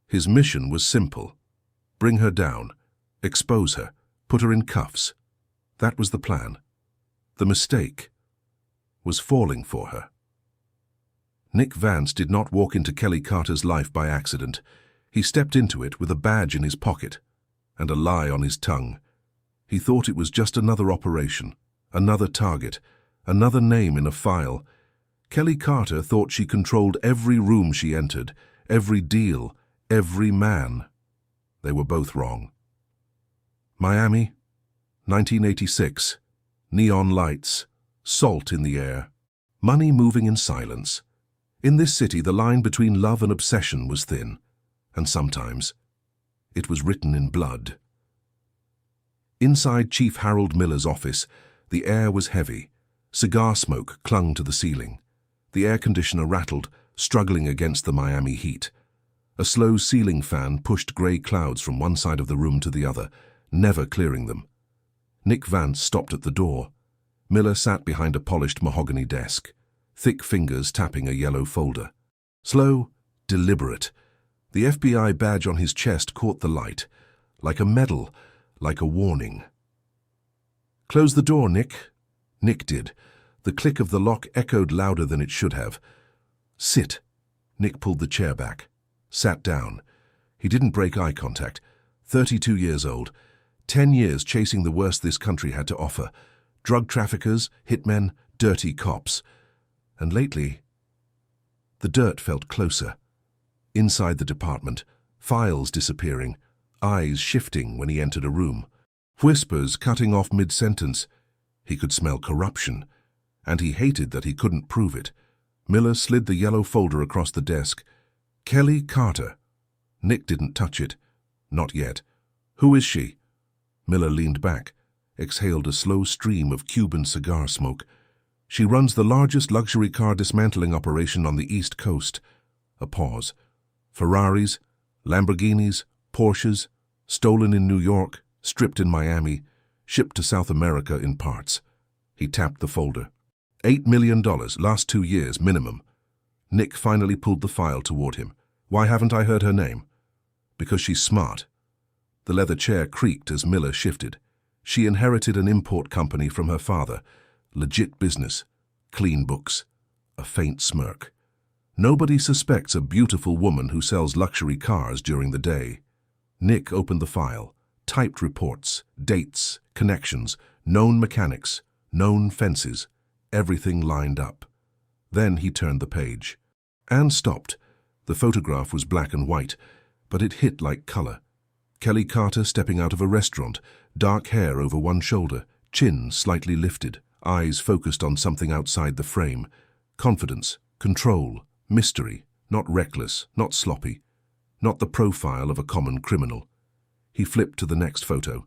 His mission was simple. Bring her down, expose her, put her in cuffs. That was the plan. The mistake was falling for her. Nick Vance did not walk into Kelly Carter's life by accident. He stepped into it with a badge in his pocket and a lie on his tongue. He thought it was just another operation, another target, another name in a file. Kelly Carter thought she controlled every room she entered, every deal, every man. They were both wrong. Miami, 1986. Neon lights, salt in the air, money moving in silence. In this city, the line between love and obsession was thin, and sometimes it was written in blood. Inside Chief Harold Miller's office, the air was heavy. Cigar smoke clung to the ceiling. The air conditioner rattled, struggling against the Miami heat. A slow ceiling fan pushed grey clouds from one side of the room to the other, never clearing them. Nick Vance stopped at the door. Miller sat behind a polished mahogany desk, thick fingers tapping a yellow folder. Slow, deliberate. The FBI badge on his chest caught the light, like a medal, like a warning. "Close the door, Nick." Nick did. The click of the lock echoed louder than it should have. "Sit." Nick pulled the chair back, sat down. He didn't break eye contact. 32 years old. 10 years chasing the worst this country had to offer. Drug traffickers, hitmen, dirty cops. And lately, the dirt felt closer. Inside the department, files disappearing, eyes shifting when he entered a room. Whispers cutting off mid-sentence. He could smell corruption, and he hated that he couldn't prove it. Miller slid the yellow folder across the desk. Kelly Carter. Nick didn't touch it. Not yet. "Who is she?" Miller leaned back, exhaled a slow stream of Cuban cigar smoke. "She runs the largest luxury car dismantling operation on the East Coast." A pause. "Ferraris, Lamborghinis, Porsches, stolen in New York, stripped in Miami, shipped to South America in parts." He tapped the folder. $8 million, last 2 years, minimum. Nick finally pulled the file toward him. "Why haven't I heard her name?" "Because she's smart." The leather chair creaked as Miller shifted. She inherited an import company from her father. Legit business. Clean books. A faint smirk. Nobody suspects a beautiful woman who sells luxury cars during the day. Nick opened the file. Typed reports, dates, connections, known mechanics, known fences. Everything lined up. Then he turned the page. And stopped. The photograph was black and white, but it hit like color. Kelly Carter stepping out of a restaurant, dark hair over one shoulder, chin slightly lifted, eyes focused on something outside the frame. Confidence, control, mystery, not reckless, not sloppy, not the profile of a common criminal. He flipped to the next photo.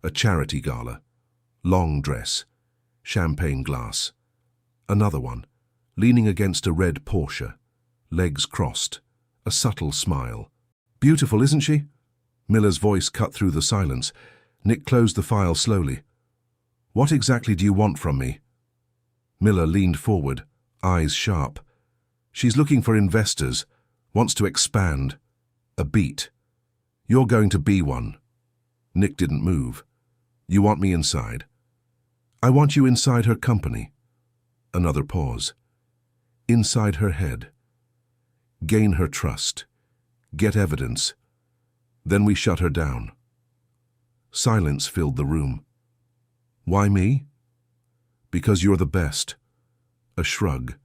A charity gala. Long dress. Champagne glass. Another one, leaning against a red Porsche. Legs crossed. A subtle smile. "Beautiful, isn't she?" Miller's voice cut through the silence. Nick closed the file slowly. "What exactly do you want from me?" Miller leaned forward, eyes sharp. "She's looking for investors, wants to expand. A beat. You're going to be one." Nick didn't move. "You want me inside?" "I want you inside her company." Another pause. "Inside her head. Gain her trust. Get evidence. Then we shut her down." Silence filled the room. "Why me?" "Because you're the best." A shrug.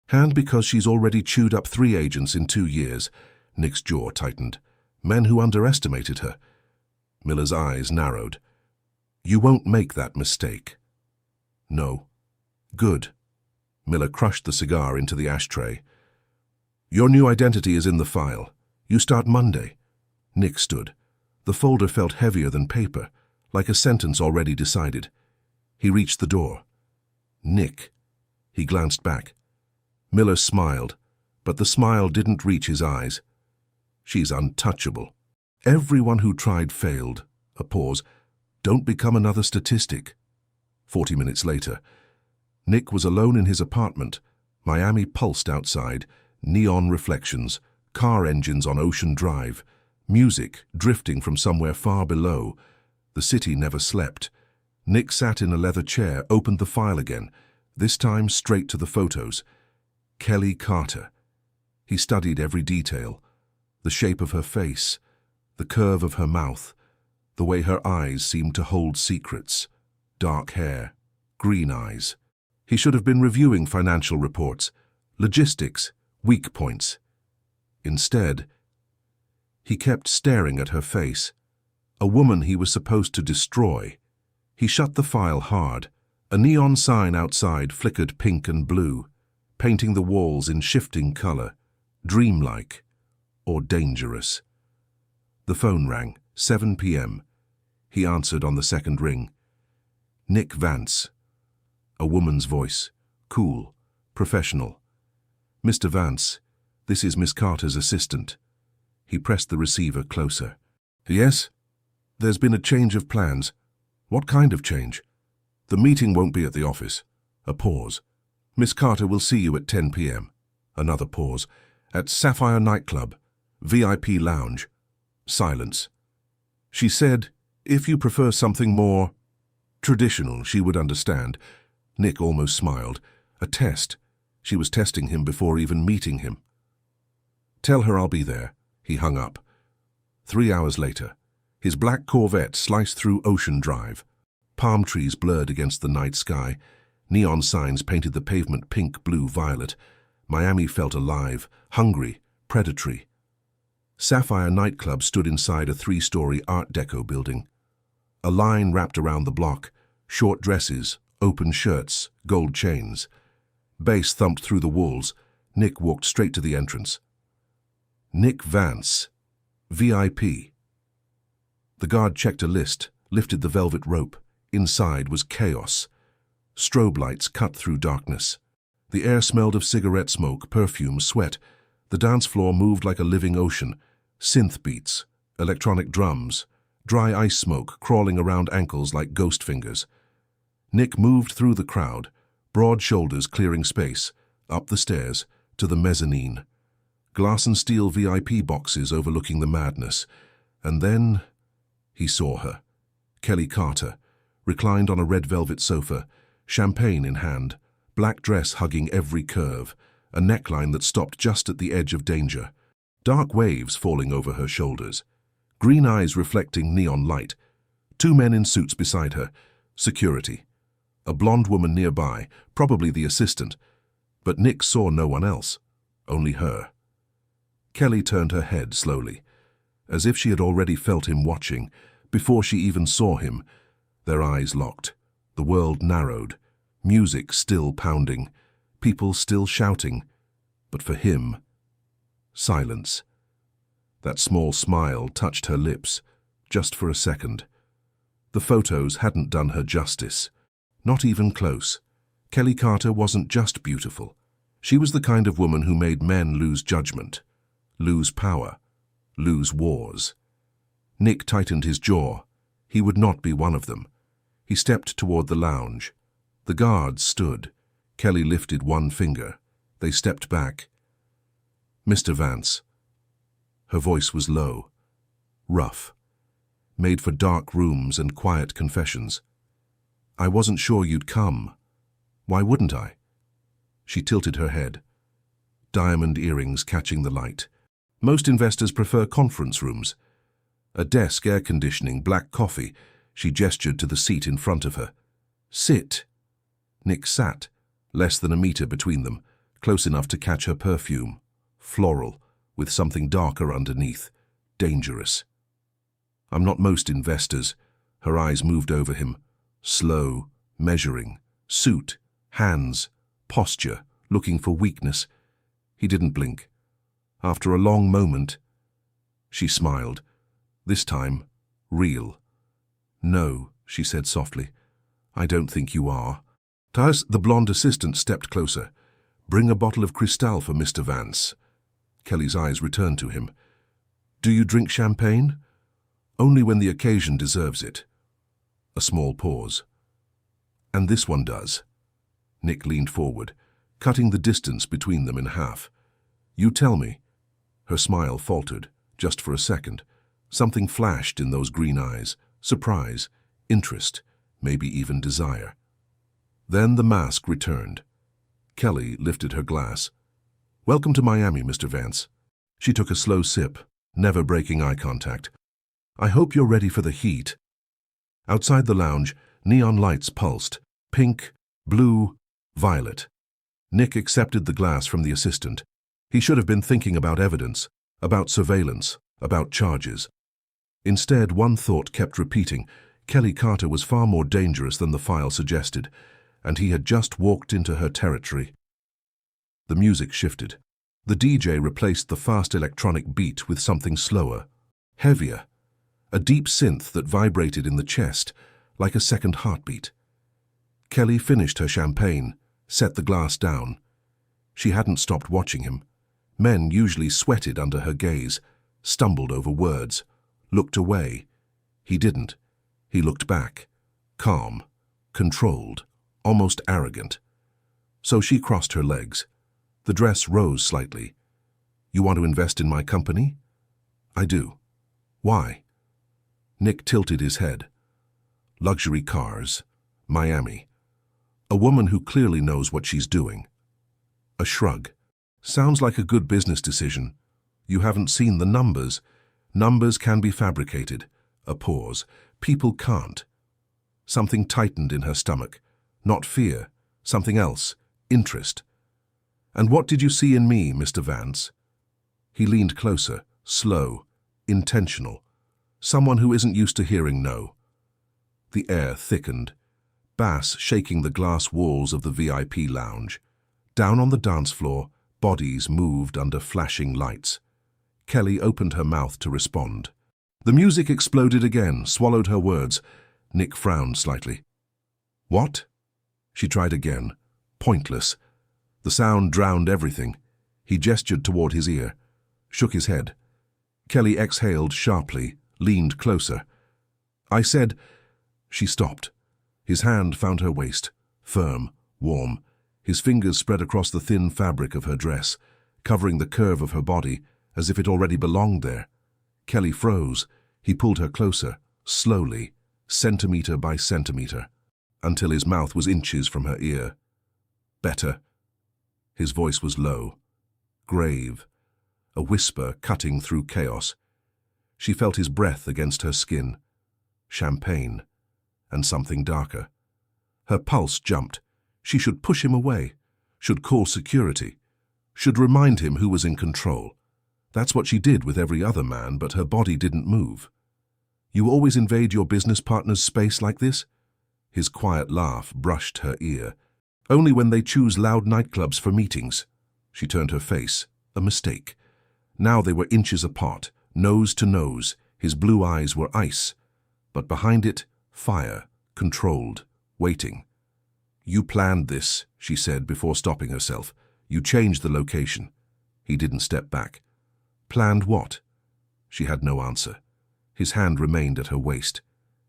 "And because she's already chewed up 3 agents in 2 years." Nick's jaw tightened. Men who underestimated her. Miller's eyes narrowed. "You won't make that mistake." "No." "Good." Miller crushed the cigar into the ashtray. "Your new identity is in the file. You start Monday." Nick stood. The folder felt heavier than paper, like a sentence already decided. He reached the door. "Nick." He glanced back. Miller smiled, but the smile didn't reach his eyes. "She's untouchable. Everyone who tried failed." A pause. "Don't become another statistic." 40 minutes later, Nick was alone in his apartment. Miami pulsed outside, neon reflections, car engines on Ocean Drive, music drifting from somewhere far below. The city never slept. Nick sat in a leather chair, opened the file again, this time straight to the photos. Kelly Carter. He studied every detail. The shape of her face, the curve of her mouth, the way her eyes seemed to hold secrets. Dark hair, green eyes. He should have been reviewing financial reports, logistics, weak points. Instead, he kept staring at her face, a woman he was supposed to destroy. He shut the file hard. A neon sign outside flickered pink and blue, painting the walls in shifting color, dreamlike or dangerous. The phone rang, 7 p.m. He answered on the second ring. Nick Vance. A woman's voice, cool, professional. "Mr. Vance, this is Miss Carter's assistant." He pressed the receiver closer. "Yes? There's been a change of plans." "What kind of change?" "The meeting won't be at the office." A pause. "Miss Carter will see you at 10 p.m. Another pause. "At Sapphire Nightclub, VIP Lounge." Silence. "She said, if you prefer something more traditional, she would understand." Nick almost smiled. A test. She was testing him before even meeting him. "Tell her I'll be there." He hung up. 3 hours later, his black Corvette sliced through Ocean Drive. Palm trees blurred against the night sky. Neon signs painted the pavement pink, blue, violet. Miami felt alive, hungry, predatory. Sapphire Nightclub stood inside a 3-story Art Deco building. A line wrapped around the block, short dresses, open shirts, gold chains. Bass thumped through the walls. Nick walked straight to the entrance. Nick Vance, VIP. The guard checked a list, lifted the velvet rope. Inside was chaos. Strobe lights cut through darkness. The air smelled of cigarette smoke, perfume, sweat. The dance floor moved like a living ocean. Synth beats, electronic drums, dry ice smoke crawling around ankles like ghost fingers. Nick moved through the crowd, broad shoulders clearing space, up the stairs, to the mezzanine. Glass and steel VIP boxes overlooking the madness. And then he saw her. Kelly Carter, reclined on a red velvet sofa, champagne in hand, black dress hugging every curve, a neckline that stopped just at the edge of danger, dark waves falling over her shoulders, green eyes reflecting neon light, 2 men in suits beside her, security, a blonde woman nearby, probably the assistant, but Nick saw no one else, only her. Kelly turned her head slowly, as if she had already felt him watching, before she even saw him. Their eyes locked, the world narrowed, music still pounding, people still shouting, but for him, silence. That small smile touched her lips, just for a second. The photos hadn't done her justice. Not even close. Kelly Carter wasn't just beautiful. She was the kind of woman who made men lose judgment, lose power, lose wars. Nick tightened his jaw. He would not be one of them. He stepped toward the lounge. The guards stood. Kelly lifted one finger. They stepped back. "Mr. Vance." Her voice was low, rough, made for dark rooms and quiet confessions. "I wasn't sure you'd come. Why wouldn't I?" She tilted her head, diamond earrings catching the light. "Most investors prefer conference rooms. A desk, air conditioning, black coffee." She gestured to the seat in front of her. "Sit." Nick sat, less than a meter between them, close enough to catch her perfume. Floral, with something darker underneath. Dangerous. "I'm not most investors." Her eyes moved over him. Slow, measuring. Suit, hands, posture, looking for weakness. He didn't blink. After a long moment, she smiled. This time, real. "No," she said softly. "I don't think you are." Taz, the blonde assistant, stepped closer. "Bring a bottle of Cristal for Mr. Vance." Kelly's eyes returned to him. "Do you drink champagne?" "Only when the occasion deserves it." A small pause. "And this one does." Nick leaned forward, cutting the distance between them in half. "You tell me." Her smile faltered, just for a second. Something flashed in those green eyes. Surprise, interest, maybe even desire. Then the mask returned. Kelly lifted her glass. "Welcome to Miami, Mr. Vance." She took a slow sip, never breaking eye contact. "I hope you're ready for the heat." Outside the lounge, neon lights pulsed. Pink, blue, violet. Nick accepted the glass from the assistant. He should have been thinking about evidence, about surveillance, about charges. Instead, one thought kept repeating. Kelly Carter was far more dangerous than the file suggested, and he had just walked into her territory. The music shifted. The DJ replaced the fast electronic beat with something slower, heavier, a deep synth that vibrated in the chest, like a second heartbeat. Kelly finished her champagne, set the glass down. She hadn't stopped watching him. Men usually sweated under her gaze, stumbled over words, looked away. He didn't. He looked back, calm, controlled, almost arrogant. So she crossed her legs. The dress rose slightly. "You want to invest in my company?" "I do." "Why?" Nick tilted his head. "Luxury cars, Miami. A woman who clearly knows what she's doing." A shrug. "Sounds like a good business decision. You haven't seen the numbers. Numbers can be fabricated." A pause. "People can't." Something tightened in her stomach. Not fear, something else, interest. "And what did you see in me, Mr. Vance?" He leaned closer, slow, intentional. Someone who isn't used to hearing no. The air thickened, bass shaking the glass walls of the VIP lounge. Down on the dance floor, bodies moved under flashing lights. Kelly opened her mouth to respond. The music exploded again, swallowed her words. Nick frowned slightly. "What?" She tried again. Pointless. The sound drowned everything. He gestured toward his ear, shook his head. Kelly exhaled sharply, leaned closer. "I said—" She stopped. His hand found her waist, firm, warm. His fingers spread across the thin fabric of her dress, covering the curve of her body as if it already belonged there. Kelly froze. He pulled her closer, slowly, centimeter by centimeter, until his mouth was inches from her ear. "Better." His voice was low, grave, a whisper cutting through chaos. She felt his breath against her skin. Champagne, and something darker. Her pulse jumped. She should push him away, should call security, should remind him who was in control. That's what she did with every other man, but her body didn't move. "You always invade your business partner's space like this?" His quiet laugh brushed her ear. "Only when they choose loud nightclubs for meetings." She turned her face. A mistake. Now they were inches apart, nose to nose. His blue eyes were ice. But behind it, fire, controlled, waiting. "You planned this," she said before stopping herself. "You changed the location." He didn't step back. "Planned what?" She had no answer. His hand remained at her waist.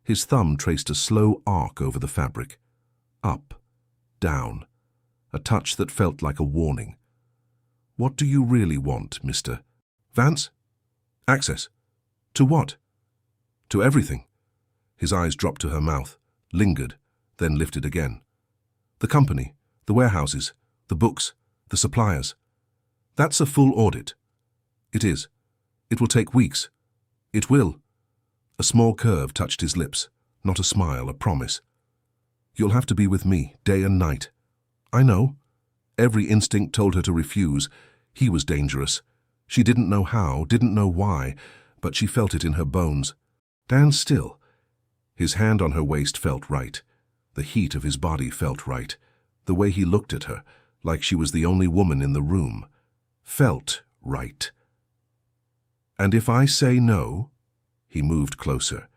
His thumb traced a slow arc over the fabric. Up, down, a touch that felt like a warning. "What do you really want, Mr. Vance?" "Access." "To what?" "To everything." His eyes dropped to her mouth, lingered, then lifted again. "The company, the warehouses, the books, the suppliers. That's a full audit." "It is. It will take weeks." "It will." A small curve touched his lips, not a smile, a promise. "You'll have to be with me, day and night." "I know." Every instinct told her to refuse. He was dangerous. She didn't know how, didn't know why, but she felt it in her bones. "Stand still." His hand on her waist felt right. The heat of his body felt right. The way he looked at her, like she was the only woman in the room, felt right. "And if I say no?" He moved closer.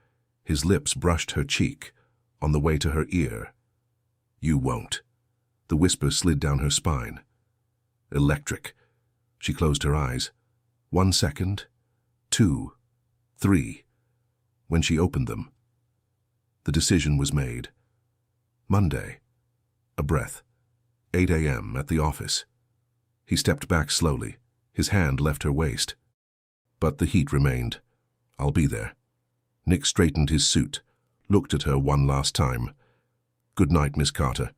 His lips brushed her cheek, on the way to her ear. "You won't." The whisper slid down her spine. Electric. She closed her eyes. 1 second, 2, 3. When she opened them, the decision was made. Monday. A breath. 8 a.m. at the office. He stepped back slowly. His hand left her waist. But the heat remained. "I'll be there." Nick straightened his suit, looked at her one last time. "Good night, Miss Carter."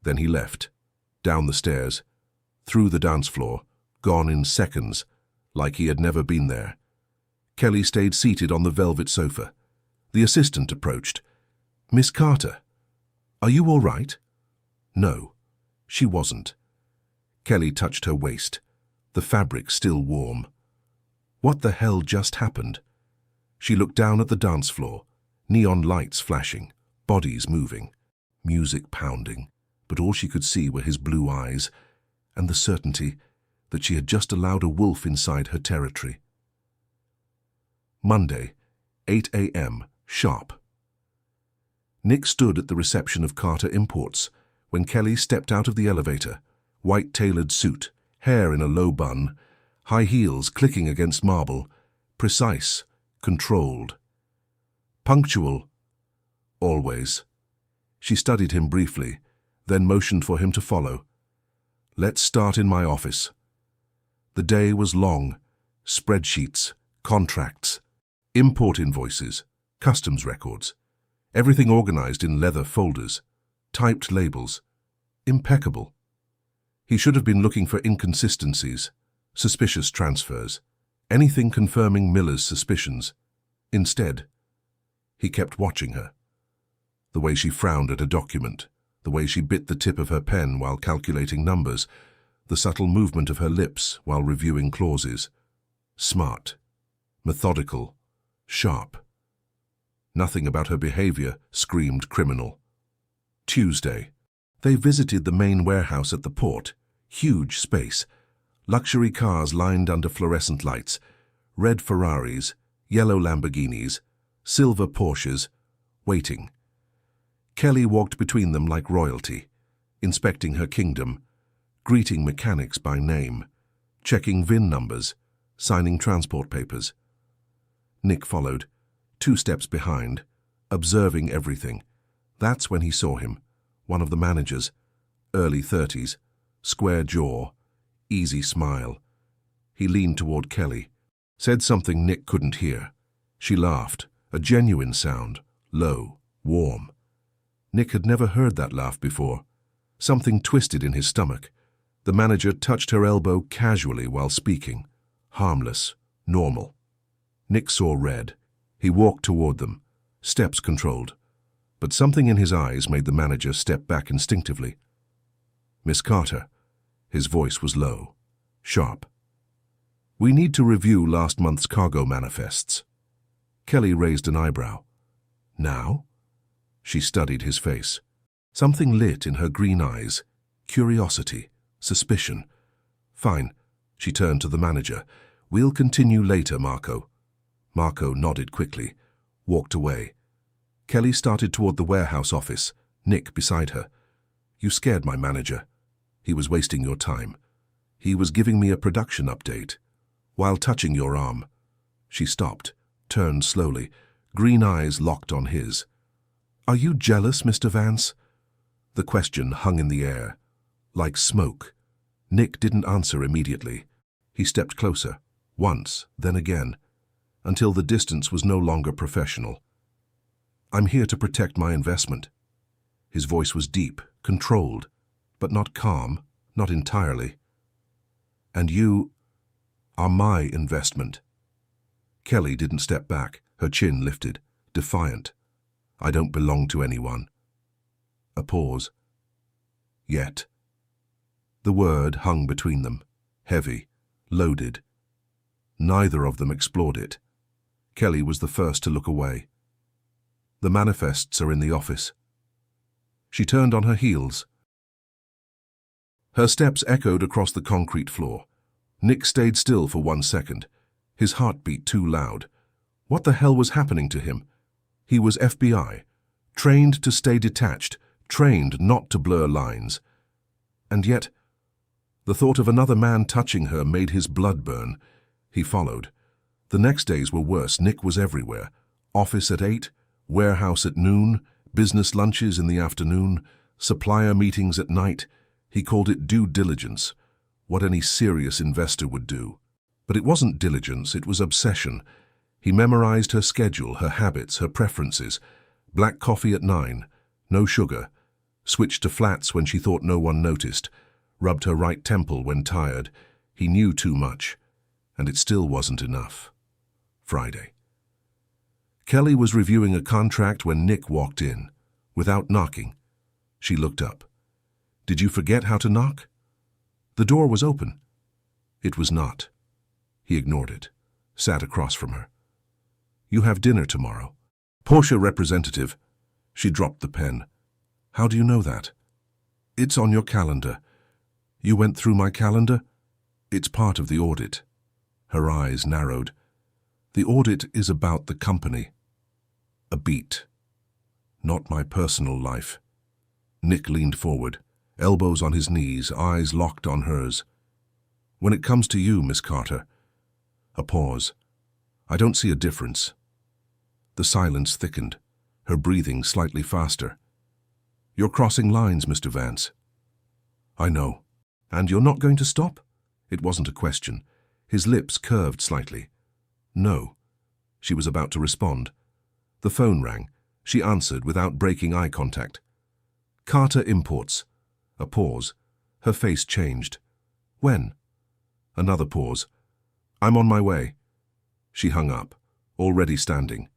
Then he left, down the stairs, through the dance floor, gone in seconds, like he had never been there. Kelly stayed seated on the velvet sofa. The assistant approached. "Miss Carter, are you all right?" No, she wasn't. Kelly touched her waist, the fabric still warm. What the hell just happened? She looked down at the dance floor, neon lights flashing, bodies moving, music pounding, but all she could see were his blue eyes and the certainty that she had just allowed a wolf inside her territory. Monday, 8 a.m., sharp. Nick stood at the reception of Carter Imports when Kelly stepped out of the elevator, white tailored suit, hair in a low bun, high heels clicking against marble, precise, controlled. Punctual, always. She studied him briefly, then motioned for him to follow. "Let's start in my office." The day was long. Spreadsheets, contracts, import invoices, customs records, everything organized in leather folders, typed labels, impeccable. He should have been looking for inconsistencies, suspicious transfers, anything confirming Miller's suspicions. Instead, he kept watching her. The way she frowned at a document, the way she bit the tip of her pen while calculating numbers, the subtle movement of her lips while reviewing clauses. Smart, methodical, sharp. Nothing about her behavior screamed criminal. Tuesday. They visited the main warehouse at the port. Huge space. Luxury cars lined under fluorescent lights. Red Ferraris, yellow Lamborghinis, silver Porsches, waiting. Kelly walked between them like royalty, inspecting her kingdom, greeting mechanics by name, checking VIN numbers, signing transport papers. Nick followed, 2 steps behind, observing everything. That's when he saw him, one of the managers, early 30s, square jaw, easy smile. He leaned toward Kelly, said something Nick couldn't hear. She laughed, a genuine sound, low, warm. Nick had never heard that laugh before. Something twisted in his stomach. The manager touched her elbow casually while speaking. Harmless, normal. Nick saw red. He walked toward them, steps controlled. But something in his eyes made the manager step back instinctively. "Miss Carter." His voice was low, sharp. "We need to review last month's cargo manifests." Kelly raised an eyebrow. "Now?" She studied his face. Something lit in her green eyes. Curiosity, suspicion. "Fine." She turned to the manager. "We'll continue later, Marco." Marco nodded quickly, walked away. Kelly started toward the warehouse office, Nick beside her. "You scared my manager. He was wasting your time. He was giving me a production update, while touching your arm." She stopped, turned slowly, green eyes locked on his. "Are you jealous, Mr. Vance?" The question hung in the air, like smoke. Nick didn't answer immediately. He stepped closer, once, then again, until the distance was no longer professional. "I'm here to protect my investment." His voice was deep, controlled, but not calm, not entirely. "And you are my investment." Kelly didn't step back, her chin lifted, defiant. "I don't belong to anyone." A pause. "Yet." The word hung between them, heavy, loaded. Neither of them explored it. Kelly was the first to look away. "The manifests are in the office." She turned on her heels. Her steps echoed across the concrete floor. Nick stayed still for 1 second, his heart beat too loud. What the hell was happening to him? He was FBI, trained to stay detached, trained not to blur lines. And yet, the thought of another man touching her made his blood burn. He followed. The next days were worse. Nick was everywhere. Office at 8, warehouse at noon, business lunches in the afternoon, supplier meetings at night. He called it due diligence, what any serious investor would do. But it wasn't diligence, it was obsession. He memorized her schedule, her habits, her preferences. Black coffee at 9, no sugar. Switched to flats when she thought no one noticed. Rubbed her right temple when tired. He knew too much. And it still wasn't enough. Friday. Kelly was reviewing a contract when Nick walked in, without knocking. She looked up. "Did you forget how to knock?" The door was open. It was not. He ignored it, sat across from her. "You have dinner tomorrow." "Porsche representative." She dropped the pen. "How do you know that?" "It's on your calendar." "You went through my calendar?" "It's part of the audit." Her eyes narrowed. "The audit is about the company." A beat. "Not my personal life." Nick leaned forward, elbows on his knees, eyes locked on hers. "When it comes to you, Miss Carter." A pause. "I don't see a difference." The silence thickened, her breathing slightly faster. "You're crossing lines, Mr. Vance." "I know." "And you're not going to stop?" It wasn't a question. His lips curved slightly. "No." She was about to respond. The phone rang. She answered without breaking eye contact. "Carter Imports." A pause. Her face changed. "When?" Another pause. "I'm on my way." She hung up, already standing.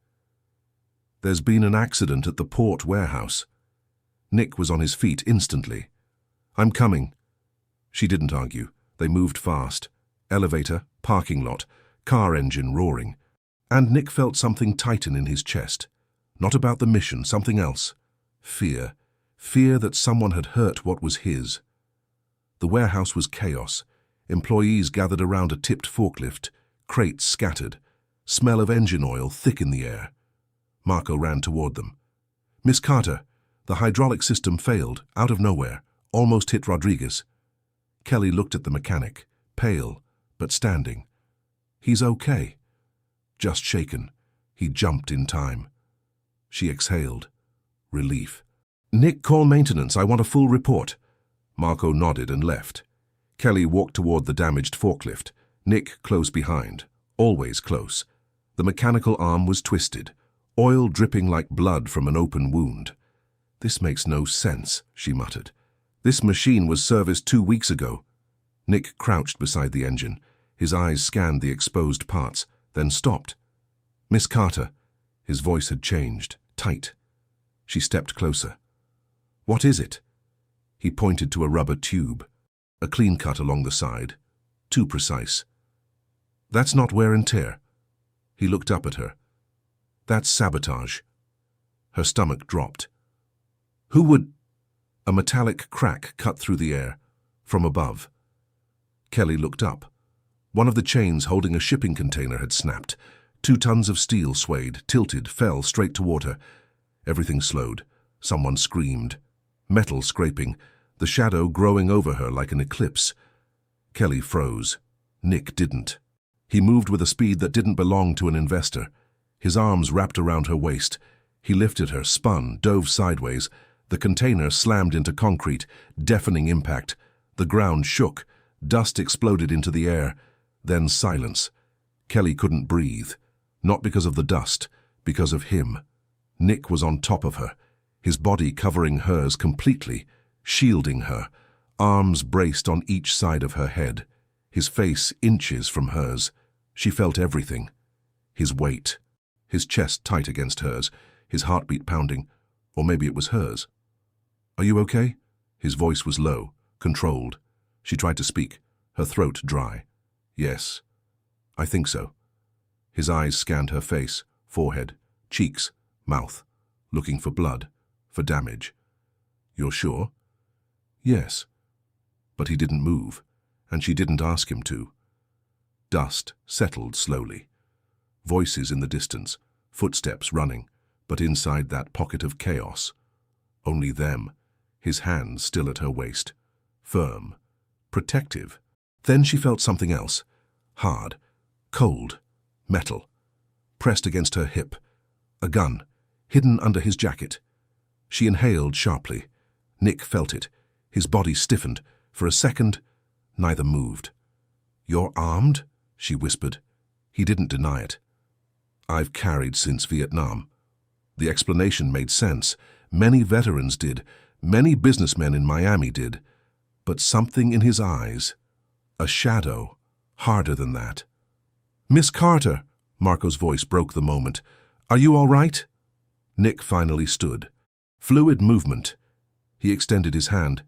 "There's been an accident at the port warehouse." Nick was on his feet instantly. "I'm coming." She didn't argue. They moved fast. Elevator, parking lot, car engine roaring. And Nick felt something tighten in his chest. Not about the mission, something else. Fear. Fear that someone had hurt what was his. The warehouse was chaos. Employees gathered around a tipped forklift, crates scattered, smell of engine oil thick in the air. Marco ran toward them. "Miss Carter, the hydraulic system failed, out of nowhere, almost hit Rodriguez." Kelly looked at the mechanic, pale, but standing. "He's okay." Just shaken. He jumped in time. She exhaled. Relief. "Nick, call maintenance. I want a full report." Marco nodded and left. Kelly walked toward the damaged forklift. Nick close behind. Always close. The mechanical arm was twisted, oil dripping like blood from an open wound. "This makes no sense," she muttered. "This machine was serviced 2 weeks ago." Nick crouched beside the engine. His eyes scanned the exposed parts, then stopped. "Miss Carter." His voice had changed, tight. She stepped closer. "What is it?" He pointed to a rubber tube, a clean cut along the side, too precise. "That's not wear and tear." He looked up at her. "That's sabotage." Her stomach dropped. "Who would—" A metallic crack cut through the air, from above. Kelly looked up. One of the chains holding a shipping container had snapped. 2 tons of steel swayed, tilted, fell straight toward her. Everything slowed. Someone screamed. Metal scraping, the shadow growing over her like an eclipse. Kelly froze. Nick didn't. He moved with a speed that didn't belong to an investor. His arms wrapped around her waist. He lifted her, spun, dove sideways. The container slammed into concrete, deafening impact. The ground shook. Dust exploded into the air. Then silence. Kelly couldn't breathe. Not because of the dust, because of him. Nick was on top of her, his body covering hers completely, shielding her, arms braced on each side of her head, his face inches from hers. She felt everything. His weight, his chest tight against hers, his heartbeat pounding, or maybe it was hers. "Are you okay?" His voice was low, controlled. She tried to speak, her throat dry. "Yes, I think so." His eyes scanned her face, forehead, cheeks, mouth, looking for blood, for damage. "You're sure?" "Yes." But he didn't move, and she didn't ask him to. Dust settled slowly. Voices in the distance, footsteps running, but inside that pocket of chaos. Only them, his hands still at her waist, firm, protective. Then she felt something else, hard, cold, metal, pressed against her hip. A gun, hidden under his jacket. She inhaled sharply. Nick felt it. His body stiffened. For a second, neither moved. "You're armed?" she whispered. He didn't deny it. I've carried since Vietnam. The explanation made sense. Many veterans did. Many businessmen in Miami did. But something in his eyes, a shadow, harder than that. "Miss Carter," Marco's voice broke the moment. "Are you all right?" Nick finally stood. Fluid movement. He extended his hand.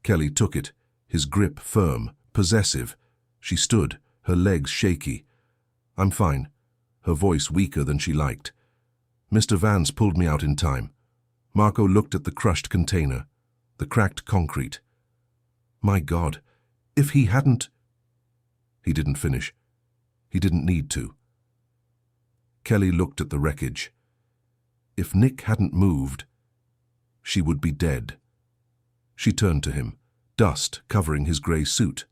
Kelly took it, his grip firm, possessive. She stood, her legs shaky. "I'm fine," her voice weaker than she liked. "Mr. Vance pulled me out in time." Marco looked at the crushed container, the cracked concrete. My God, if he hadn't... He didn't finish. He didn't need to. Kelly looked at the wreckage. If Nick hadn't moved, she would be dead. She turned to him, dust covering his grey suit,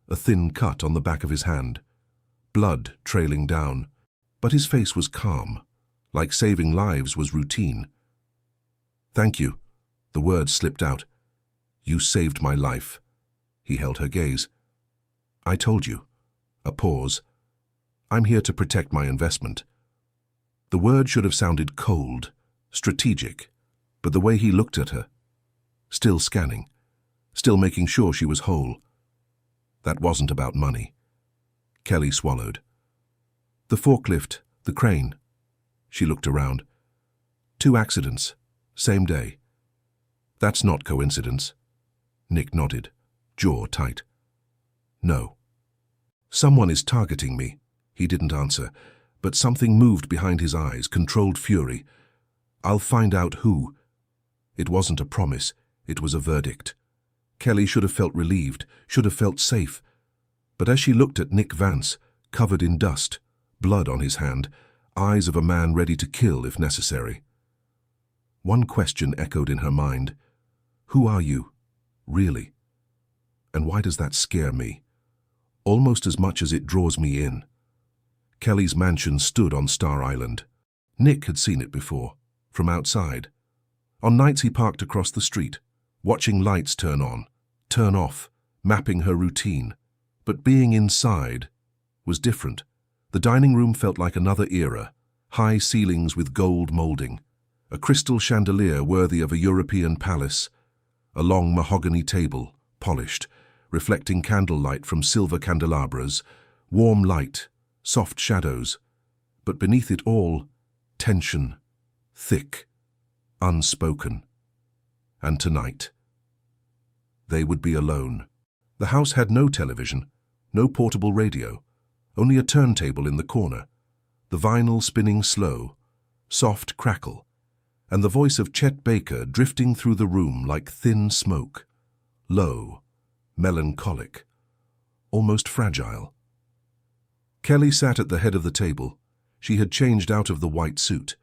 a thin cut on the back of his hand, blood trailing down, but his face was calm, like saving lives was routine. "Thank you," the words slipped out. "You saved my life." He held her gaze. "I told you." A pause. "I'm here to protect my investment." The word should have sounded cold, strategic, but the way he looked at her, still scanning, still making sure she was whole. That wasn't about money. Kelly swallowed. "The forklift, the crane." She looked around. "2 accidents, same day. That's not coincidence." Nick nodded, jaw tight. "No." "Someone is targeting me." He didn't answer, but something moved behind his eyes, controlled fury. "I'll find out who." It wasn't a promise, it was a verdict. Kelly should have felt relieved, should have felt safe. But as she looked at Nick Vance, covered in dust, blood on his hand, eyes of a man ready to kill if necessary. One question echoed in her mind. Who are you, really? And why does that scare me? Almost as much as it draws me in. Kelly's mansion stood on Star Island. Nick had seen it before, from outside. On nights he parked across the street, watching lights turn on, turn off, mapping her routine. But being inside was different. The dining room felt like another era, high ceilings with gold molding, a crystal chandelier worthy of a European palace, a long mahogany table, polished, reflecting candlelight from silver candelabras, warm light, soft shadows, but beneath it all, tension, thick, unspoken. And tonight, they would be alone. The house had no television, no portable radio, only a turntable in the corner, the vinyl spinning slow, soft crackle, and the voice of Chet Baker drifting through the room like thin smoke, low, melancholic, almost fragile. Kelly sat at the head of the table. She had changed out of the white suit.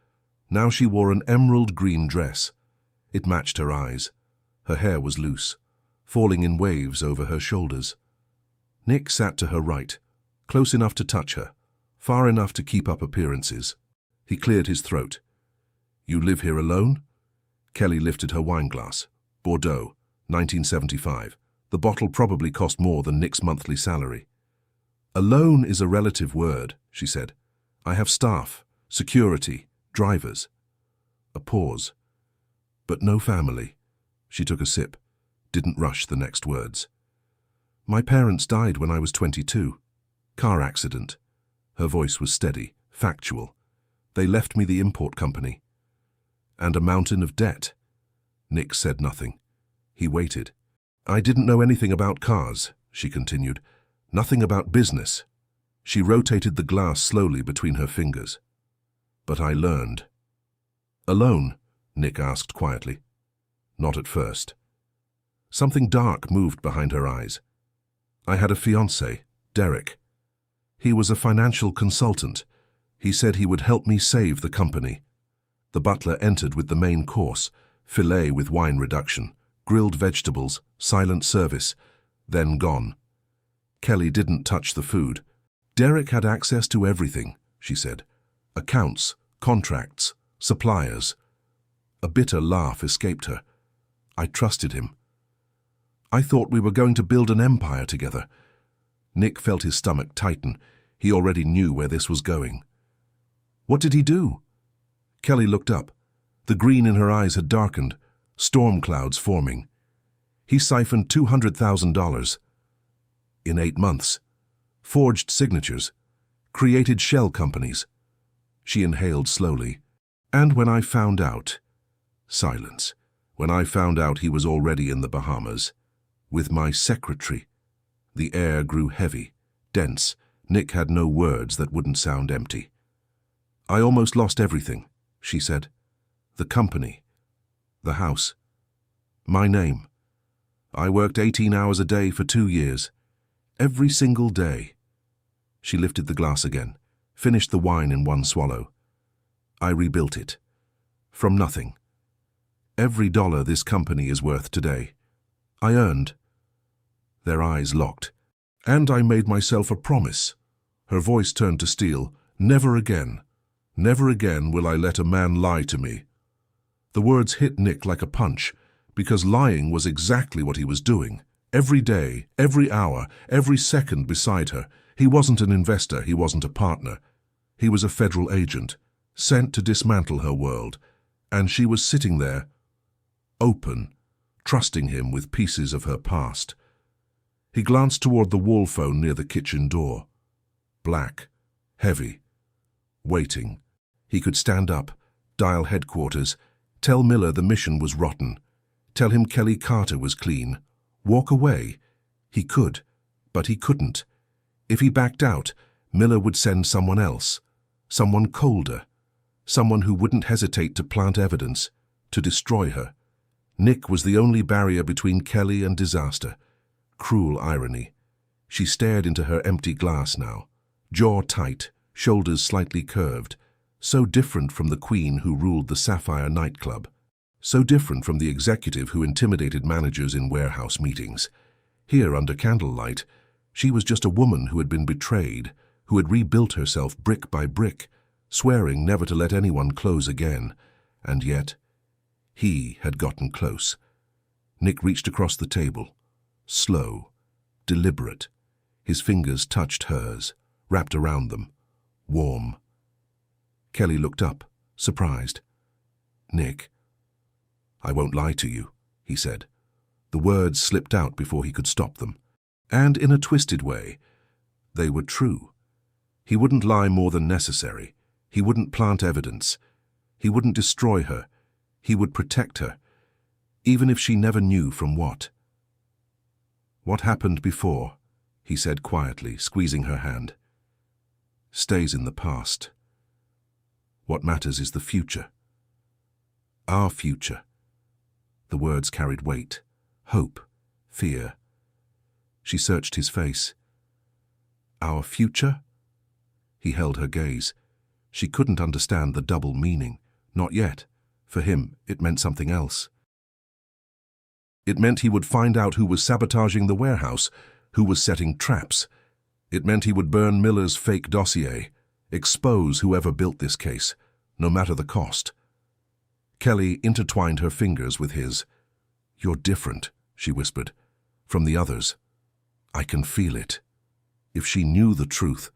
Now she wore an emerald green dress. It matched her eyes. Her hair was loose, falling in waves over her shoulders. Nick sat to her right, close enough to touch her, far enough to keep up appearances. He cleared his throat. "You live here alone?" Kelly lifted her wineglass. Bordeaux, 1975. The bottle probably cost more than Nick's monthly salary. "Alone is a relative word," she said. "I have staff, security, drivers." A pause. "But no family." She took a sip, didn't rush the next words. "My parents died when I was 22. Car accident." Her voice was steady, factual. "They left me the import company." "And a mountain of debt." Nick said nothing. He waited. "I didn't know anything about cars," she continued. "Nothing about business." She rotated the glass slowly between her fingers. "But I learned." "Alone?" Nick asked quietly. "Not at first." Something dark moved behind her eyes. "I had a fiancé, Derek. He was a financial consultant. He said he would help me save the company." The butler entered with the main course, filet with wine reduction, grilled vegetables, silent service, then gone. Kelly didn't touch the food. "Derek had access to everything," she said. "Accounts, contracts, suppliers." A bitter laugh escaped her. "I trusted him. I thought we were going to build an empire together." Nick felt his stomach tighten. He already knew where this was going. What did he do? Kelly looked up. The green in her eyes had darkened, storm clouds forming. He siphoned $200,000. In 8 months. Forged signatures. Created shell companies. She inhaled slowly. And when I found out... Silence. When I found out he was already in the Bahamas. With my secretary. The air grew heavy, dense. Nick had no words that wouldn't sound empty. I almost lost everything, she said. The company. The house. My name. I worked 18 hours a day for 2 years. Every single day. She lifted the glass again, finished the wine in one swallow. I rebuilt it. From nothing. Every dollar this company is worth today. I earned. Their eyes locked. And I made myself a promise. Her voice turned to steel. Never again. Never again will I let a man lie to me. The words hit Nick like a punch, because lying was exactly what he was doing. Every day, every hour, every second beside her. He wasn't an investor, he wasn't a partner. He was a federal agent, sent to dismantle her world. And she was sitting there, open, trusting him with pieces of her past. He glanced toward the wall phone near the kitchen door. Black, heavy, waiting. He could stand up, dial headquarters, tell Miller the mission was rotten, tell him Kelly Carter was clean, walk away. He could, but he couldn't. If he backed out, Miller would send someone else, someone colder, someone who wouldn't hesitate to plant evidence, to destroy her. Nick was the only barrier between Kelly and disaster. Cruel irony. She stared into her empty glass now, jaw tight, shoulders slightly curved, so different from the queen who ruled the Sapphire nightclub, so different from the executive who intimidated managers in warehouse meetings. Here, under candlelight, she was just a woman who had been betrayed, who had rebuilt herself brick by brick, swearing never to let anyone close again. And yet, he had gotten close. Nick reached across the table, slow, deliberate. His fingers touched hers, wrapped around them, warm. Kelly looked up, surprised. Nick, I won't lie to you, he said. The words slipped out before he could stop them. And in a twisted way, they were true. He wouldn't lie more than necessary. He wouldn't plant evidence. He wouldn't destroy her. He would protect her, even if she never knew from what. What happened before, he said quietly, squeezing her hand, stays in the past. What matters is the future. Our future. The words carried weight, hope, fear. She searched his face. Our future? He held her gaze. She couldn't understand the double meaning. Not yet. For him, it meant something else. It meant he would find out who was sabotaging the warehouse, who was setting traps. It meant he would burn Miller's fake dossier, expose whoever built this case, no matter the cost. Kelly intertwined her fingers with his. You're different, she whispered, from the others. I can feel it. If she knew the truth,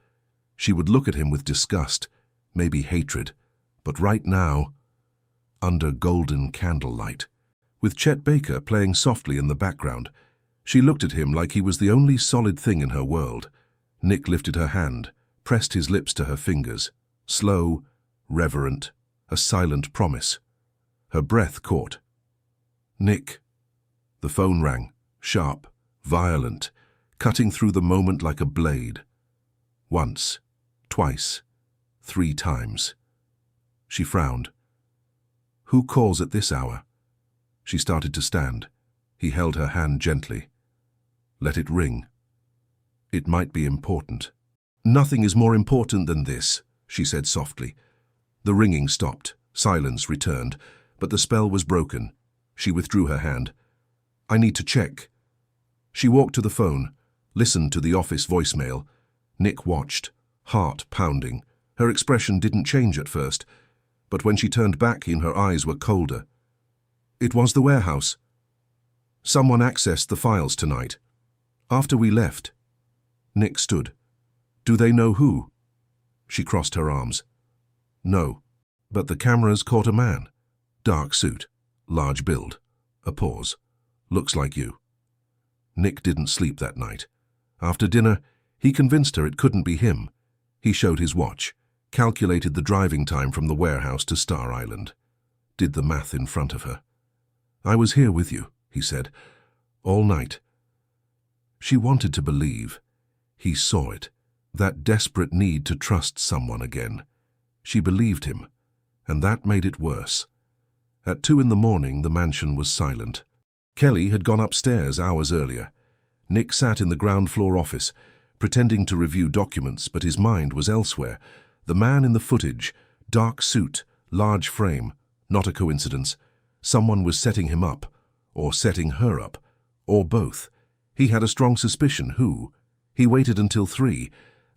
she would look at him with disgust, maybe hatred. But right now, under golden candlelight, with Chet Baker playing softly in the background, she looked at him like he was the only solid thing in her world. Nick lifted her hand, pressed his lips to her fingers. Slow, reverent, a silent promise. Her breath caught. Nick. The phone rang, sharp, violent, cutting through the moment like a blade. Once, twice, 3 times. She frowned. Who calls at this hour? She started to stand. He held her hand gently. Let it ring. It might be important. Nothing is more important than this, she said softly. The ringing stopped. Silence returned, but the spell was broken. She withdrew her hand. I need to check. She walked to the phone, listened to the office voicemail. Nick watched, heart pounding. Her expression didn't change at first, but when she turned back in, her eyes were colder. It was the warehouse. Someone accessed the files tonight. After we left. Nick stood. Do they know who? She crossed her arms. No, but the cameras caught a man. Dark suit, large build. A pause. Looks like you. Nick didn't sleep that night. After dinner, he convinced her it couldn't be him. He showed his watch, calculated the driving time from the warehouse to Star Island. Did the math in front of her. I was here with you, he said, all night. She wanted to believe. He saw it, that desperate need to trust someone again. She believed him, and that made it worse. At 2 in the morning, the mansion was silent. Kelly had gone upstairs hours earlier. Nick sat in the ground floor office, pretending to review documents, but his mind was elsewhere. The man in the footage, dark suit, large frame, not a coincidence. Someone was setting him up, or setting her up, or both. He had a strong suspicion who. He waited until 3,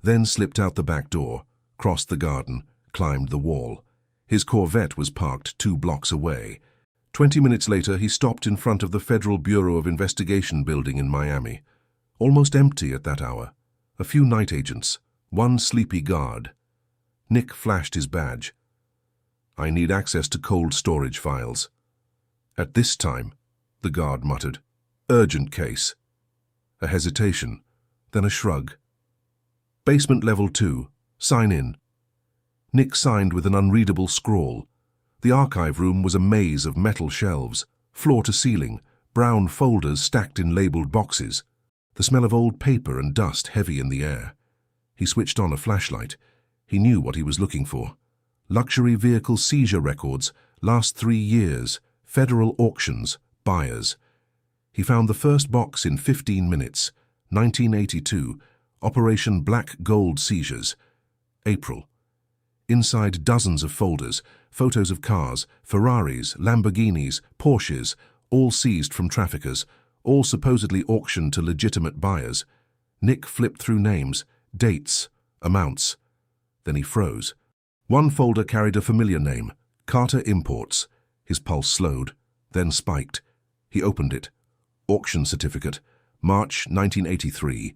then slipped out the back door, crossed the garden, climbed the wall. His Corvette was parked 2 blocks away. 20 minutes later, he stopped in front of the Federal Bureau of Investigation building in Miami. Almost empty at that hour. A few night agents, 1 sleepy guard. Nick flashed his badge. I need access to cold storage files. At this time, the guard muttered. Urgent case. A hesitation, then a shrug. Basement level 2. Sign in. Nick signed with an unreadable scrawl. The archive room was a maze of metal shelves, floor to ceiling, brown folders stacked in labeled boxes, the smell of old paper and dust heavy in the air. He switched on a flashlight. He knew what he was looking for. Luxury vehicle seizure records, last 3 years, federal auctions, buyers. He found the first box in 15 minutes, 1982, Operation Black Gold Seizures, April. Inside dozens of folders, photos of cars, Ferraris, Lamborghinis, Porsches, all seized from traffickers, all supposedly auctioned to legitimate buyers. Nick flipped through names, dates, amounts. Then he froze. One folder carried a familiar name, Carter Imports. His pulse slowed, then spiked. He opened it. Auction certificate, March 1983.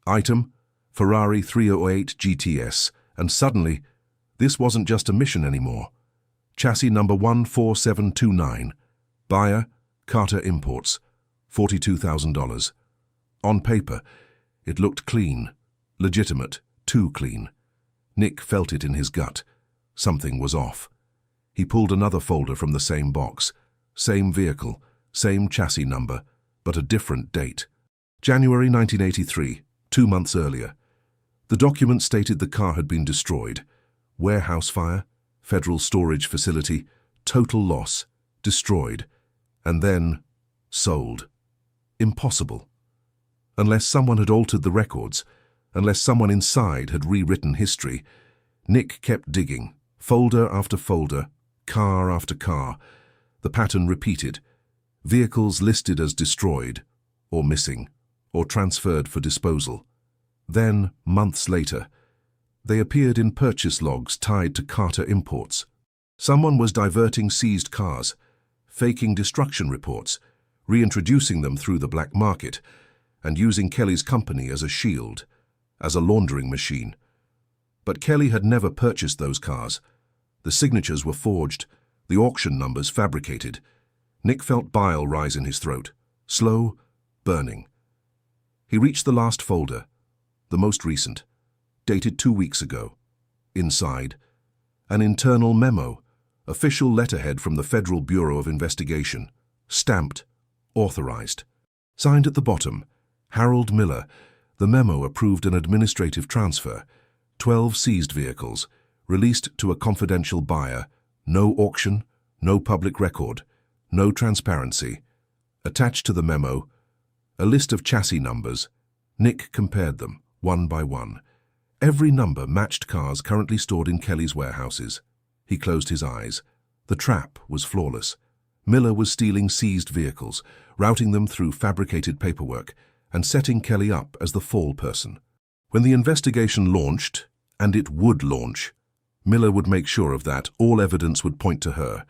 Item, Ferrari 308 GTS. And suddenly, this wasn't just a mission anymore. Chassis number 14729. Buyer, Carter Imports. $42,000. On paper, it looked clean, legitimate, too clean. Nick felt it in his gut. Something was off. He pulled another folder from the same box. Same vehicle, same chassis number, but a different date. January 1983, 2 months earlier. The document stated the car had been destroyed. Warehouse fire, federal storage facility, total loss, destroyed, and then sold. Impossible. Unless someone had altered the records, unless someone inside had rewritten history. Nick kept digging, folder after folder, car after car. The pattern repeated. Vehicles listed as destroyed, or missing, or transferred for disposal. Then, months later, they appeared in purchase logs tied to Carter Imports. Someone was diverting seized cars, faking destruction reports, reintroducing them through the black market, and using Kelly's company as a shield, as a laundering machine. But Kelly had never purchased those cars. The signatures were forged, the auction numbers fabricated. Nick felt bile rise in his throat, slow, burning. He reached the last folder, the most recent, dated 2 weeks ago. Inside, an internal memo, official letterhead from the Federal Bureau of Investigation, stamped, authorized. Signed at the bottom, Harold Miller. The memo approved an administrative transfer, 12 seized vehicles, released to a confidential buyer, no auction, no public record, no transparency. Attached to the memo, a list of chassis numbers. Nick compared them, one by one. Every number matched cars currently stored in Kelly's warehouses. He closed his eyes. The trap was flawless. Miller was stealing seized vehicles, routing them through fabricated paperwork, and setting Kelly up as the fall person. When the investigation launched, and it would launch, Miller would make sure of that. All evidence would point to her,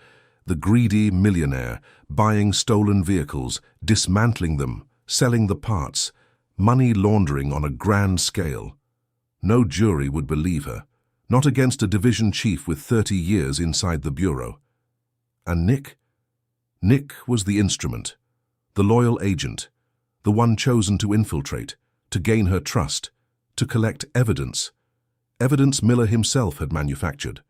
the greedy millionaire, buying stolen vehicles, dismantling them, selling the parts, money laundering on a grand scale. No jury would believe her, not against a division chief with 30 years inside the bureau. And Nick? Nick was the instrument, the loyal agent, the one chosen to infiltrate, to gain her trust, to collect evidence. Evidence Miller himself had manufactured.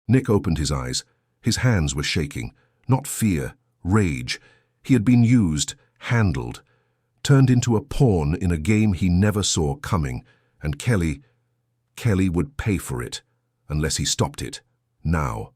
Nick opened his eyes. His hands were shaking. Not fear, rage. He had been used, handled, turned into a pawn in a game he never saw coming, and Kelly would pay for it, unless he stopped it, now.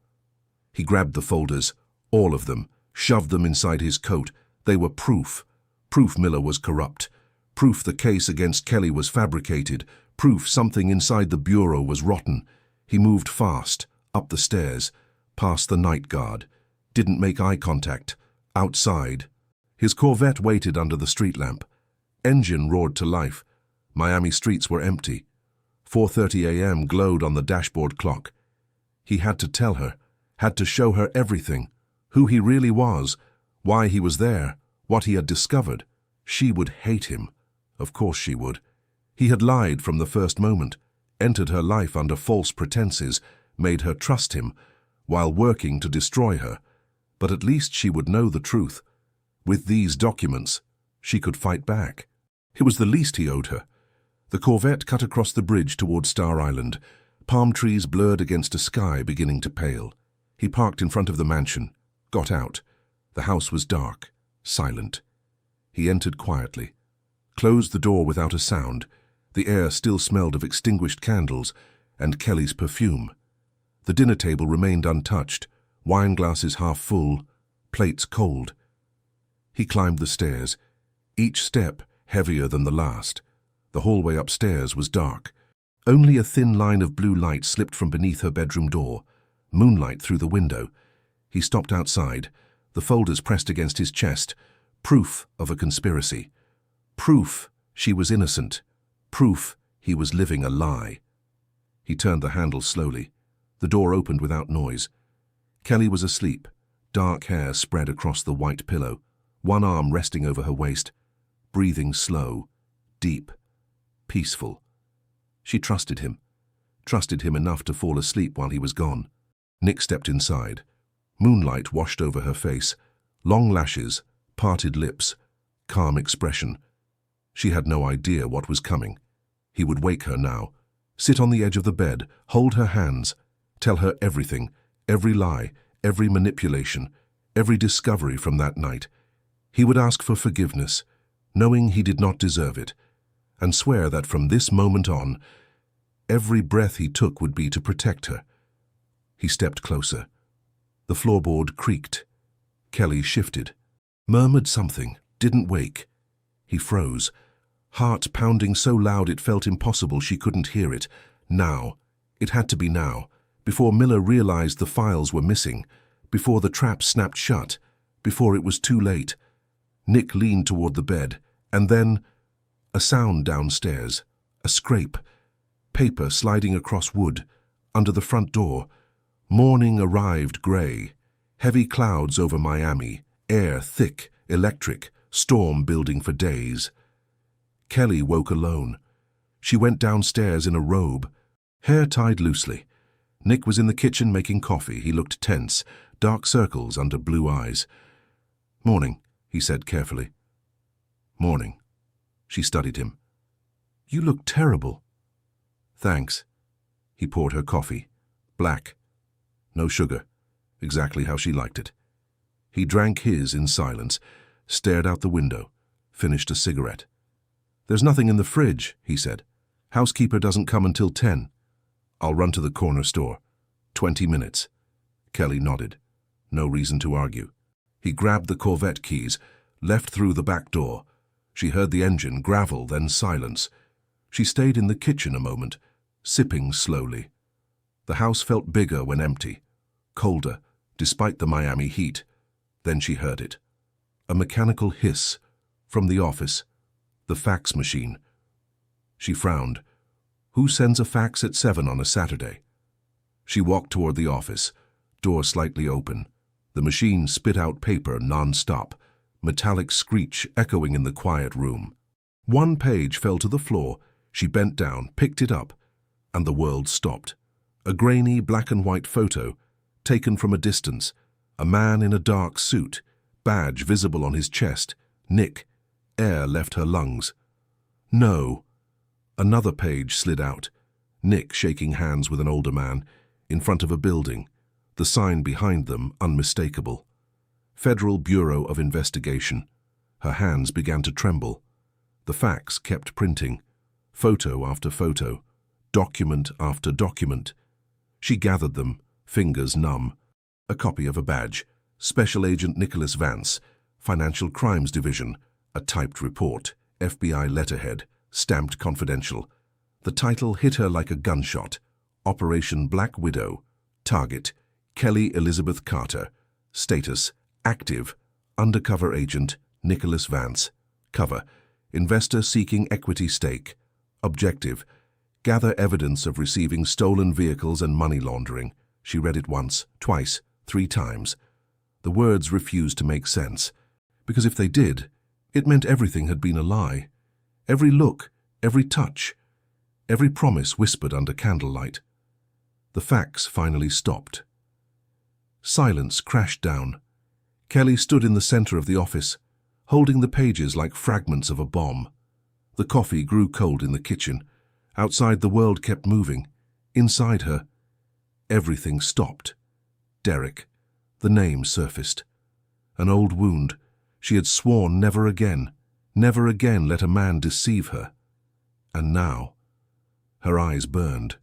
He grabbed the folders, all of them, shoved them inside his coat. They were proof. Proof Miller was corrupt. Proof the case against Kelly was fabricated. Proof something inside the bureau was rotten. He moved fast, up the stairs, past the night guard. Didn't make eye contact. Outside. His Corvette waited under the street lamp. Engine roared to life. Miami streets were empty. 4:30 a.m. glowed on the dashboard clock. He had to tell her, had to show her everything, who he really was, why he was there, what he had discovered. She would hate him. Of course she would. He had lied from the first moment, entered her life under false pretenses, made her trust him, while working to destroy her. But at least she would know the truth. With these documents, she could fight back. It was the least he owed her. The Corvette cut across the bridge toward Star Island, palm trees blurred against a sky beginning to pale. He parked in front of the mansion, got out. The house was dark, silent. He entered quietly, closed the door without a sound. The air still smelled of extinguished candles and Kelly's perfume. The dinner table remained untouched, wine glasses half full, plates cold. He climbed the stairs, each step heavier than the last. The hallway upstairs was dark. Only a thin line of blue light slipped from beneath her bedroom door, moonlight through the window. He stopped outside, the folders pressed against his chest. Proof of a conspiracy. Proof she was innocent. Proof he was living a lie. He turned the handle slowly. The door opened without noise. Kelly was asleep, dark hair spread across the white pillow, one arm resting over her waist, breathing slow, deep, peaceful. She trusted him enough to fall asleep while he was gone. Nick stepped inside. Moonlight washed over her face, long lashes, parted lips, calm expression. She had no idea what was coming. He would wake her now, sit on the edge of the bed, hold her hands, tell her everything, every lie, every manipulation, every discovery from that night. He would ask for forgiveness, knowing he did not deserve it, and swear that from this moment on, every breath he took would be to protect her. He stepped closer. The floorboard creaked. Kelly shifted, murmured something, didn't wake. He froze, heart pounding so loud it felt impossible she couldn't hear it. Now. It had to be now, before Miller realized the files were missing, before the trap snapped shut, before it was too late. Nick leaned toward the bed, and then a sound downstairs, a scrape, paper sliding across wood, under the front door. Morning arrived gray, heavy clouds over Miami, air thick, electric, storm building for days. Kelly woke alone. She went downstairs in a robe, hair tied loosely. Nick was in the kitchen making coffee. He looked tense, dark circles under blue eyes. "Morning," he said carefully. "Morning." She studied him. "You look terrible." "Thanks." He poured her coffee. Black. No sugar. Exactly how she liked it. He drank his in silence, stared out the window, finished a cigarette. "There's nothing in the fridge," he said. "Housekeeper doesn't come until 10. I'll run to the corner store. 20 minutes. Kelly nodded. No reason to argue. He grabbed the Corvette keys, left through the back door. She heard the engine, gravel, then silence. She stayed in the kitchen a moment, sipping slowly. The house felt bigger when empty, colder, despite the Miami heat. Then she heard it. A mechanical hiss from the office, the fax machine. She frowned. Who sends a fax at 7 on a Saturday? She walked toward the office, door slightly open. The machine spit out paper non-stop, metallic screech echoing in the quiet room. One page fell to the floor. She bent down, picked it up. and the world stopped. A grainy black and white photo, taken from a distance, a man in a dark suit, badge visible on his chest. Nick. Air left her lungs. No. Another page slid out. Nick shaking hands with an older man, in front of a building, the sign behind them unmistakable. Federal Bureau of Investigation. Her hands began to tremble. The fax kept printing, photo after photo, document after document. She gathered them, fingers numb. A copy of a badge, Special Agent Nicholas Vance, Financial Crimes Division, a typed report, FBI letterhead, stamped confidential. The title hit her like a gunshot. Operation Black Widow. Target, Kelly Elizabeth Carter. Status, active. Undercover agent, Nicholas Vance. Cover, investor seeking equity stake. Objective, gather evidence of receiving stolen vehicles and money laundering. She read it once, twice, 3 times. The words refused to make sense, because if they did, it meant everything had been a lie. Every look, every touch, every promise whispered under candlelight. The fax finally stopped. Silence crashed down. Kelly stood in the center of the office, holding the pages like fragments of a bomb. The coffee grew cold in the kitchen. Outside, the world kept moving. Inside her, everything stopped. Derek. The name surfaced. An old wound. She had sworn never again let a man deceive her. And now, her eyes burned,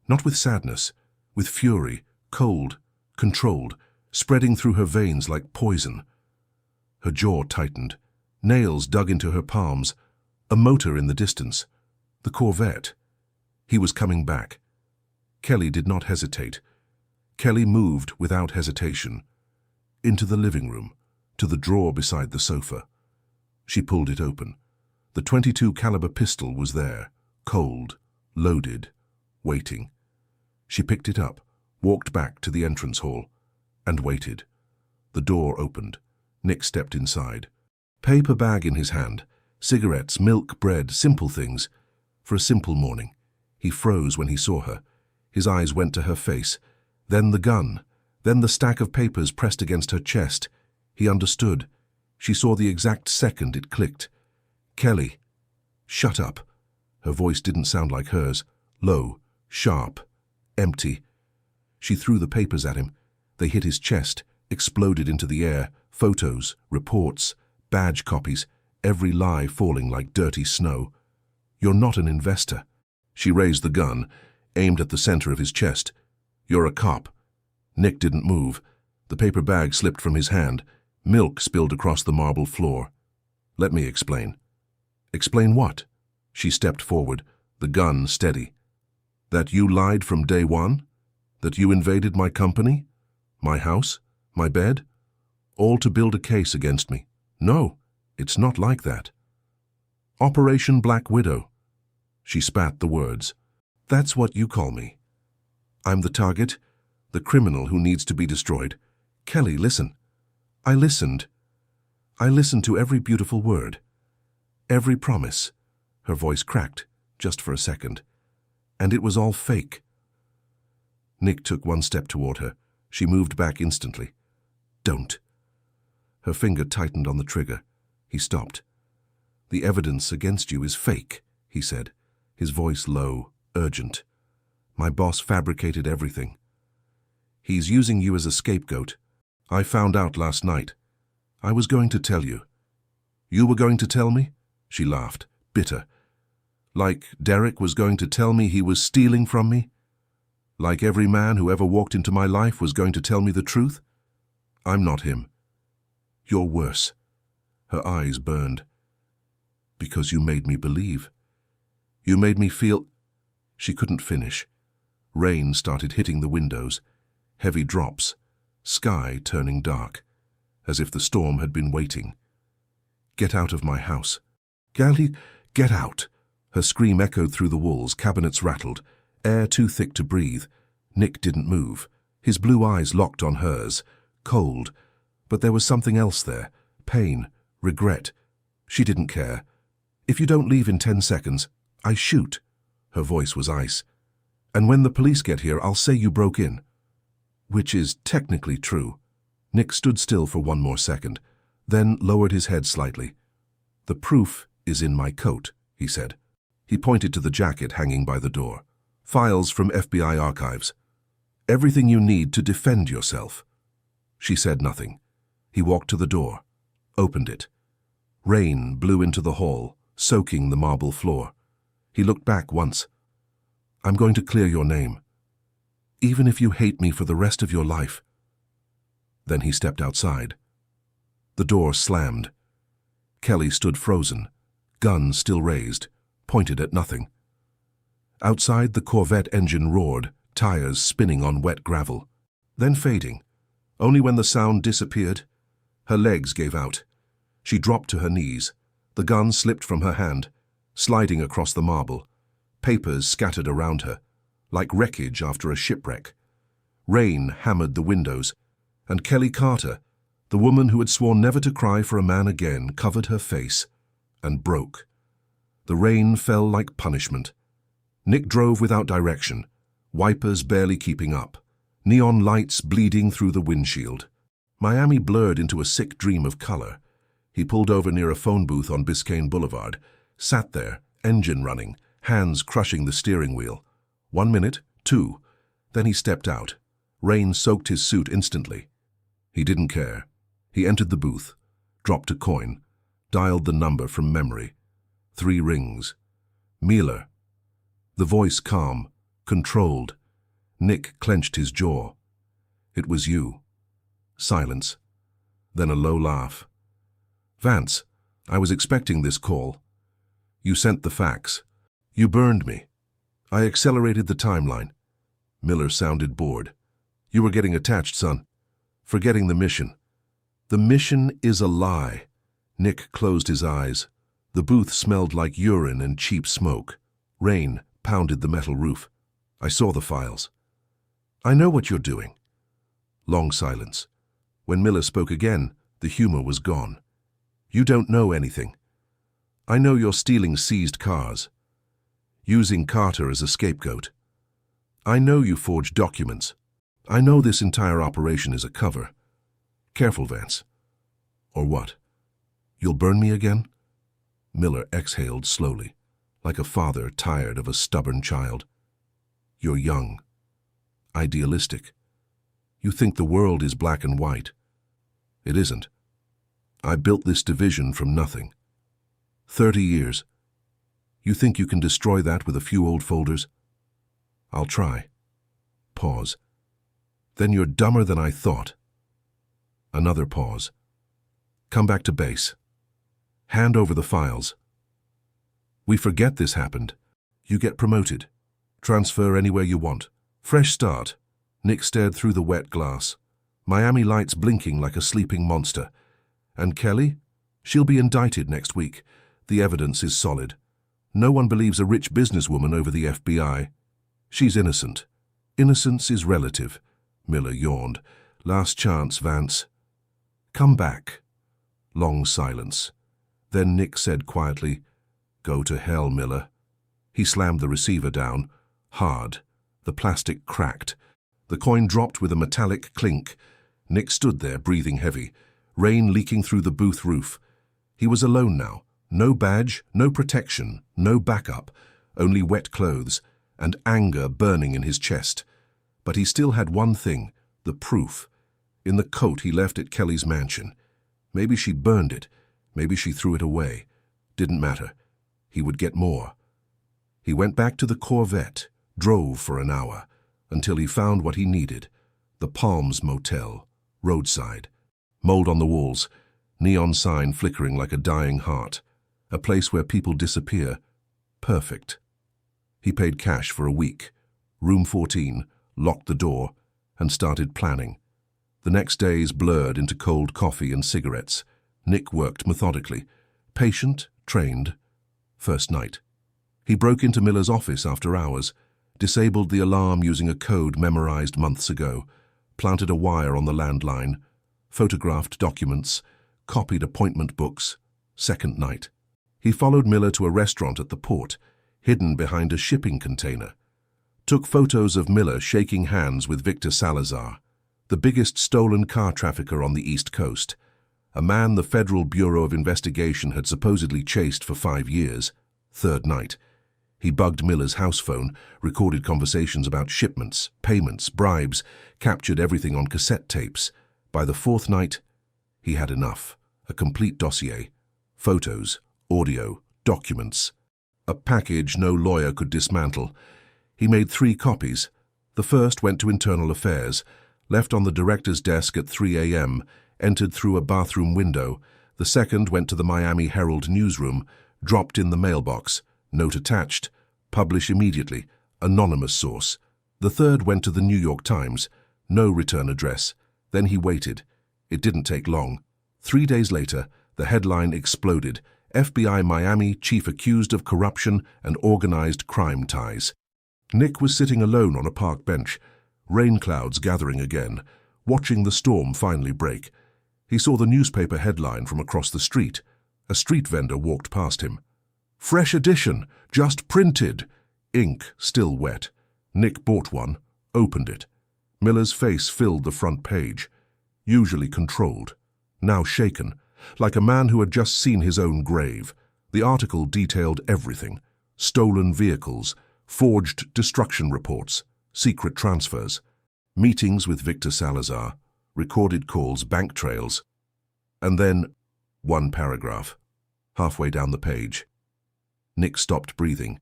not with sadness, with fury, cold, controlled, spreading through her veins like poison. Her jaw tightened, nails dug into her palms, a motor in the distance. The Corvette. He was coming back. Kelly did not hesitate. Kelly moved without hesitation. Into the living room, to the drawer beside the sofa. She pulled it open. The .22 caliber pistol was there, cold, loaded, waiting. She picked it up, walked back to the entrance hall, and waited. The door opened. Nick stepped inside. Paper bag in his hand, cigarettes, milk, bread, simple things. For a simple morning. He froze when he saw her. His eyes went to her face, then the gun, then the stack of papers pressed against her chest. He understood. She saw the exact second it clicked. Kelly. Shut up. Her voice didn't sound like hers. Low, sharp, empty. She threw the papers at him. They hit his chest, exploded into the air. Photos, reports, badge copies, every lie falling like dirty snow. You're not an investor. She raised the gun, aimed at the center of his chest. You're a cop. Nick didn't move. The paper bag slipped from his hand. Milk spilled across the marble floor. Let me explain. Explain what? She stepped forward, the gun steady. That you lied from day one? That you invaded my company? My house? My bed? All to build a case against me? No, it's not like that. Operation Black Widow. She spat the words. That's what you call me. I'm the target, the criminal who needs to be destroyed. Kelly, listen. I listened. I listened to every beautiful word. Every promise. Her voice cracked, just for a second. And it was all fake. Nick took one step toward her. She moved back instantly. Don't. Her finger tightened on the trigger. He stopped. The evidence against you is fake, he said, his voice low, urgent. My boss fabricated everything. He's using you as a scapegoat. I found out last night. I was going to tell you. You were going to tell me? She laughed, bitter. Like Derek was going to tell me he was stealing from me? Like every man who ever walked into my life was going to tell me the truth? I'm not him. You're worse. Her eyes burned. Because you made me believe. You made me feel... She couldn't finish. Rain started hitting the windows. Heavy drops. Sky turning dark. As if the storm had been waiting. Get out of my house. Gally, get out. Her scream echoed through the walls, cabinets rattled. Air too thick to breathe. Nick didn't move. His blue eyes locked on hers. Cold. But there was something else there. Pain. Regret. She didn't care. If you don't leave in 10 seconds, I shoot. Her voice was ice. And when the police get here, I'll say you broke in. Which is technically true. Nick stood still for one more second, then lowered his head slightly. The proof is in my coat, he said. He pointed to the jacket hanging by the door. Files from FBI archives. Everything you need to defend yourself. She said nothing. He walked to the door, opened it. Rain blew into the hall, soaking the marble floor. He looked back once. I'm going to clear your name, even if you hate me for the rest of your life. Then he stepped outside. The door slammed. Kelly stood frozen, gun still raised, pointed at nothing. Outside, the Corvette engine roared, tires spinning on wet gravel, then fading. Only when the sound disappeared, her legs gave out. She dropped to her knees. The gun slipped from her hand, sliding across the marble. Papers scattered around her, like wreckage after a shipwreck. Rain hammered the windows, and Kelly Carter, the woman who had sworn never to cry for a man again, covered her face and broke. The rain fell like punishment. Nick drove without direction, wipers barely keeping up, neon lights bleeding through the windshield. Miami blurred into a sick dream of color. He pulled over near a phone booth on Biscayne Boulevard, sat there, engine running, hands crushing the steering wheel. 1 minute, 2. Then he stepped out. Rain soaked his suit instantly. He didn't care. He entered the booth, dropped a coin, dialed the number from memory. 3 rings. Miller. The voice calm, controlled. Nick clenched his jaw. It was you. Silence. Then a low laugh. Vance, I was expecting this call. You sent the fax. You burned me. I accelerated the timeline. Miller sounded bored. You were getting attached, son. Forgetting the mission. The mission is a lie. Nick closed his eyes. The booth smelled like urine and cheap smoke. Rain pounded the metal roof. I saw the files. I know what you're doing. Long silence. When Miller spoke again, the humor was gone. You don't know anything. I know you're stealing seized cars, using Carter as a scapegoat. I know you forged documents. I know this entire operation is a cover. Careful, Vance. Or what? You'll burn me again? Miller exhaled slowly, like a father tired of a stubborn child. You're young, idealistic. You think the world is black and white. It isn't. I built this division from nothing. 30 years. You think you can destroy that with a few old folders? I'll try. Pause. Then you're dumber than I thought. Another pause. Come back to base. Hand over the files. We forget this happened. You get promoted. Transfer anywhere you want. Fresh start. Nick stared through the wet glass. Miami lights blinking like a sleeping monster. And Kelly? She'll be indicted next week. The evidence is solid. No one believes a rich businesswoman over the FBI. She's innocent. Innocence is relative. Miller yawned. Last chance, Vance. Come back. Long silence. Then Nick said quietly, Go to hell, Miller. He slammed the receiver down, hard. The plastic cracked. The coin dropped with a metallic clink. Nick stood there, breathing heavy, rain leaking through the booth roof. He was alone now. No badge, no protection, no backup, only wet clothes, and anger burning in his chest. But he still had one thing, the proof. In the coat he left at Kelly's mansion. Maybe she burned it, maybe she threw it away. Didn't matter. He would get more. He went back to the Corvette, drove for an hour, until he found what he needed. The Palms Motel, roadside. Mold on the walls, neon sign flickering like a dying heart. A place where people disappear. Perfect. He paid cash for a week. Room 14, locked the door, and started planning. The next days blurred into cold coffee and cigarettes. Nick worked methodically. Patient, trained. First night. He broke into Miller's office after hours, disabled the alarm using a code memorized months ago, planted a wire on the landline, photographed documents, copied appointment books. Second night. He followed Miller to a restaurant at the port, hidden behind a shipping container. took photos of Miller shaking hands with Victor Salazar, the biggest stolen car trafficker on the East Coast, a man the Federal Bureau of Investigation had supposedly chased for 5 years. Third night, he bugged Miller's house phone, recorded conversations about shipments, payments, bribes, captured everything on cassette tapes. By the fourth night, he had enough. A complete dossier. Photos, audio, documents. A package no lawyer could dismantle. He made 3 copies. The first went to Internal Affairs, left on the director's desk at 3 a.m., entered through a bathroom window. The second went to the Miami Herald newsroom, dropped in the mailbox. Note attached. Publish immediately. Anonymous source. The third went to the New York Times. No return address. Then he waited. It didn't take long. 3 days later, the headline exploded. FBI Miami chief accused of corruption and organized crime ties. Nick was sitting alone on a park bench, rain clouds gathering again, watching the storm finally break. He saw the newspaper headline from across the street. A street vendor walked past him. "Fresh edition, just printed." Ink still wet. Nick bought one, opened it. Miller's face filled the front page. Usually controlled, now shaken, like a man who had just seen his own grave. The article detailed everything: stolen vehicles, forged destruction reports, secret transfers, meetings with Victor Salazar, recorded calls, bank trails. And then, one paragraph, halfway down the page. Nick stopped breathing.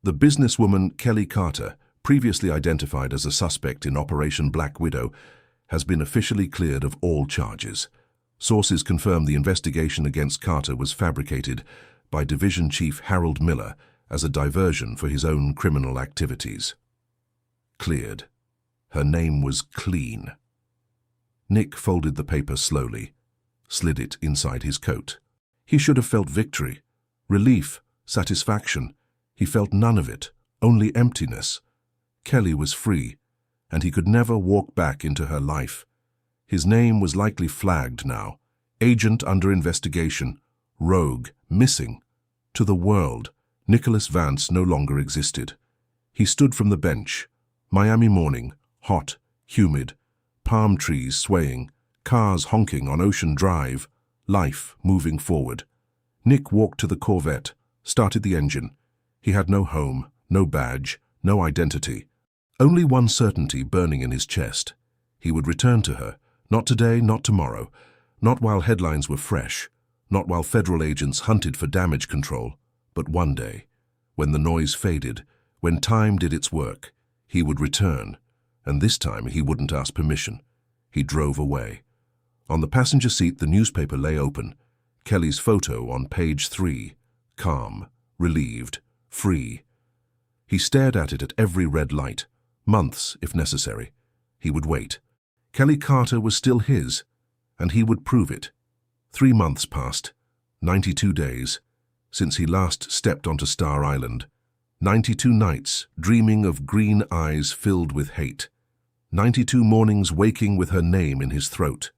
The businesswoman Kelly Carter, previously identified as a suspect in Operation Black Widow, has been officially cleared of all charges. Sources confirm the investigation against Carter was fabricated by Division Chief Harold Miller as a diversion for his own criminal activities. Cleared. Her name was clean. Nick folded the paper slowly, slid it inside his coat. He should have felt victory, relief, satisfaction. He felt none of it, only emptiness. Kelly was free, and he could never walk back into her life. His name was likely flagged now. Agent under investigation, rogue, missing. To the world, Nicholas Vance no longer existed. He stood from the bench. Miami morning, hot, humid, palm trees swaying, cars honking on Ocean Drive, life moving forward. Nick walked to the Corvette, started the engine. He had no home, no badge, no identity. Only one certainty burning in his chest. He would return to her, not today, not tomorrow, not while headlines were fresh, not while federal agents hunted for damage control, but one day, when the noise faded, when time did its work, he would return, and this time he wouldn't ask permission. He drove away. On the passenger seat, the newspaper lay open. Kelly's photo on page 3, calm, relieved, free. He stared at it at every red light, months if necessary. He would wait. Kelly Carter was still his, and he would prove it. 3 months passed, 92 days, since he last stepped onto Star Island. 92 nights dreaming of green eyes filled with hate. 92 mornings waking with her name in his throat.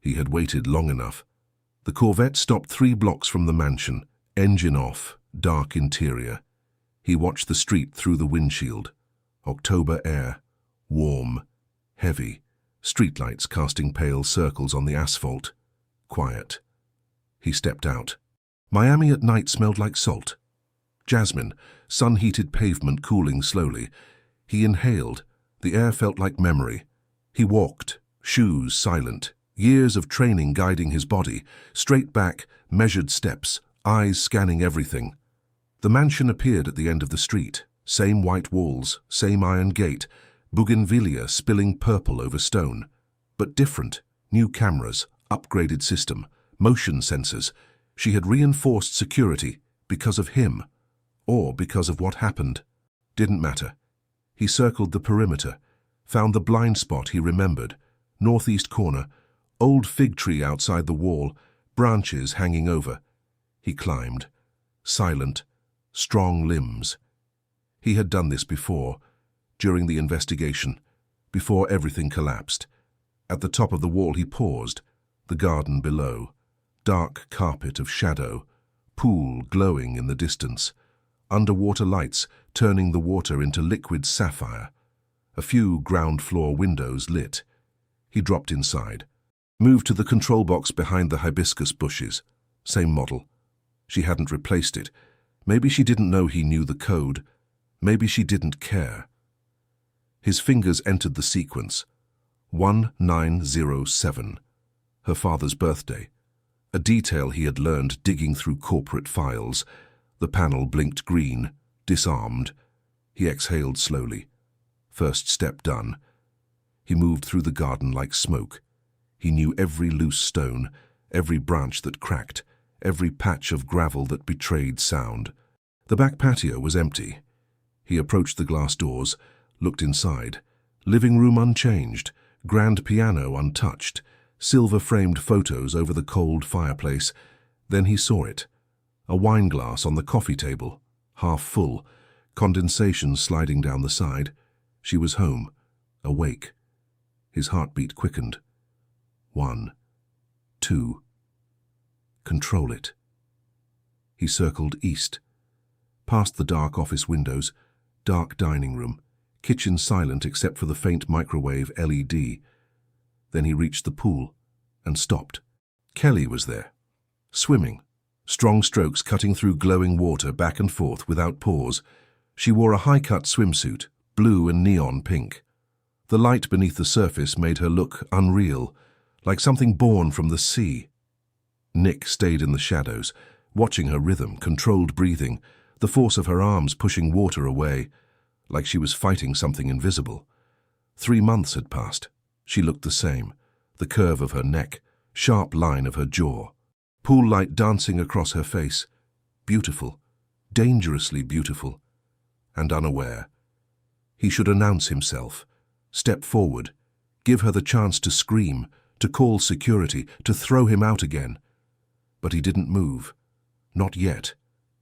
He had waited long enough. The Corvette stopped 3 blocks from the mansion, engine off, dark interior. He watched the street through the windshield. October air, warm, heavy, streetlights casting pale circles on the asphalt. Quiet. He stepped out. Miami at night smelled like salt. Jasmine, sun-heated pavement cooling slowly. He inhaled. The air felt like memory. He walked, shoes silent, years of training guiding his body, straight back, measured steps, eyes scanning everything. The mansion appeared at the end of the street. Same white walls, same iron gate, bougainvillea spilling purple over stone. But different. New cameras, upgraded system, motion sensors. She had reinforced security because of him, or because of what happened. Didn't matter. He circled the perimeter, found the blind spot he remembered. Northeast corner, old fig tree outside the wall, branches hanging over. He climbed. Silent, strong limbs. He had done this before, during the investigation, before everything collapsed. At the top of the wall he paused, the garden below. Dark carpet of shadow, pool glowing in the distance. Underwater lights turning the water into liquid sapphire. A few ground-floor windows lit. He dropped inside. Moved to the control box behind the hibiscus bushes. Same model. She hadn't replaced it. Maybe she didn't know he knew the code. Maybe she didn't care. His fingers entered the sequence. 1907. Her father's birthday. A detail he had learned digging through corporate files. The panel blinked green, disarmed. He exhaled slowly. First step done. He moved through the garden like smoke. He knew every loose stone, every branch that cracked, every patch of gravel that betrayed sound. The back patio was empty. He approached the glass doors, looked inside. Living room unchanged, grand piano untouched, silver-framed photos over the cold fireplace. Then he saw it. A wine glass on the coffee table, half full, condensation sliding down the side. She was home, awake. His heartbeat quickened. 1, 2. Control it. He circled east, past the dark office windows, dark dining room, kitchen silent except for the faint microwave LED. Then he reached the pool and stopped. Kelly was there, swimming, strong strokes cutting through glowing water back and forth without pause. She wore a high-cut swimsuit, blue and neon pink. The light beneath the surface made her look unreal, like something born from the sea. Nick stayed in the shadows, watching her rhythm, controlled breathing, the force of her arms pushing water away, like she was fighting something invisible. 3 months had passed. She looked the same, the curve of her neck, sharp line of her jaw, pool light dancing across her face. Beautiful, dangerously beautiful, and unaware. He should announce himself, step forward, give her the chance to scream, to call security, to throw him out again. But he didn't move. Not yet.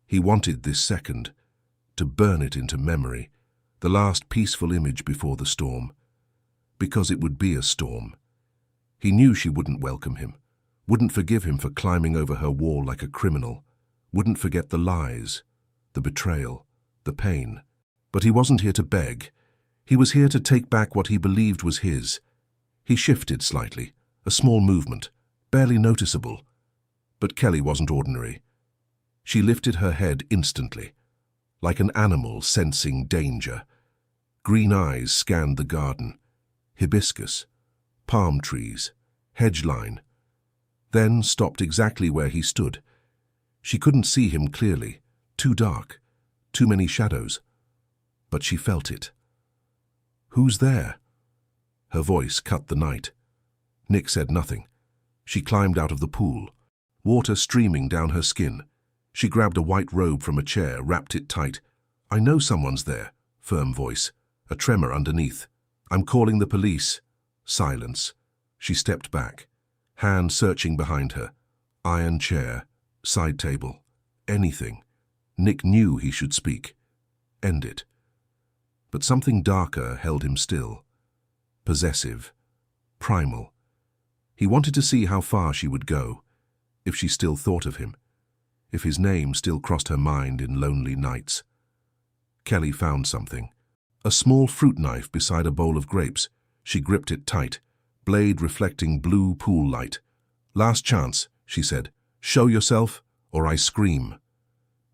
He wanted this second, to burn it into memory, the last peaceful image before the storm. Because it would be a storm. He knew she wouldn't welcome him, wouldn't forgive him for climbing over her wall like a criminal, wouldn't forget the lies, the betrayal, the pain. But he wasn't here to beg. He was here to take back what he believed was his. He shifted slightly, a small movement, barely noticeable. But Kelly wasn't ordinary. She lifted her head instantly, like an animal sensing danger. Green eyes scanned the garden. Hibiscus, palm trees, hedge line. Then stopped exactly where he stood. She couldn't see him clearly, too dark, too many shadows. But she felt it. "Who's there?" Her voice cut the night. Nick said nothing. She climbed out of the pool, water streaming down her skin. She grabbed a white robe from a chair, wrapped it tight. "I know someone's there," firm voice, a tremor underneath. "I'm calling the police." Silence. She stepped back, hand searching behind her. Iron chair, side table, anything. Nick knew he should speak. End it. But something darker held him still. Possessive. Primal. He wanted to see how far she would go, if she still thought of him, if his name still crossed her mind in lonely nights. Kelly found something. A small fruit knife beside a bowl of grapes. She gripped it tight, blade reflecting blue pool light. "Last chance," she said. "Show yourself, or I scream."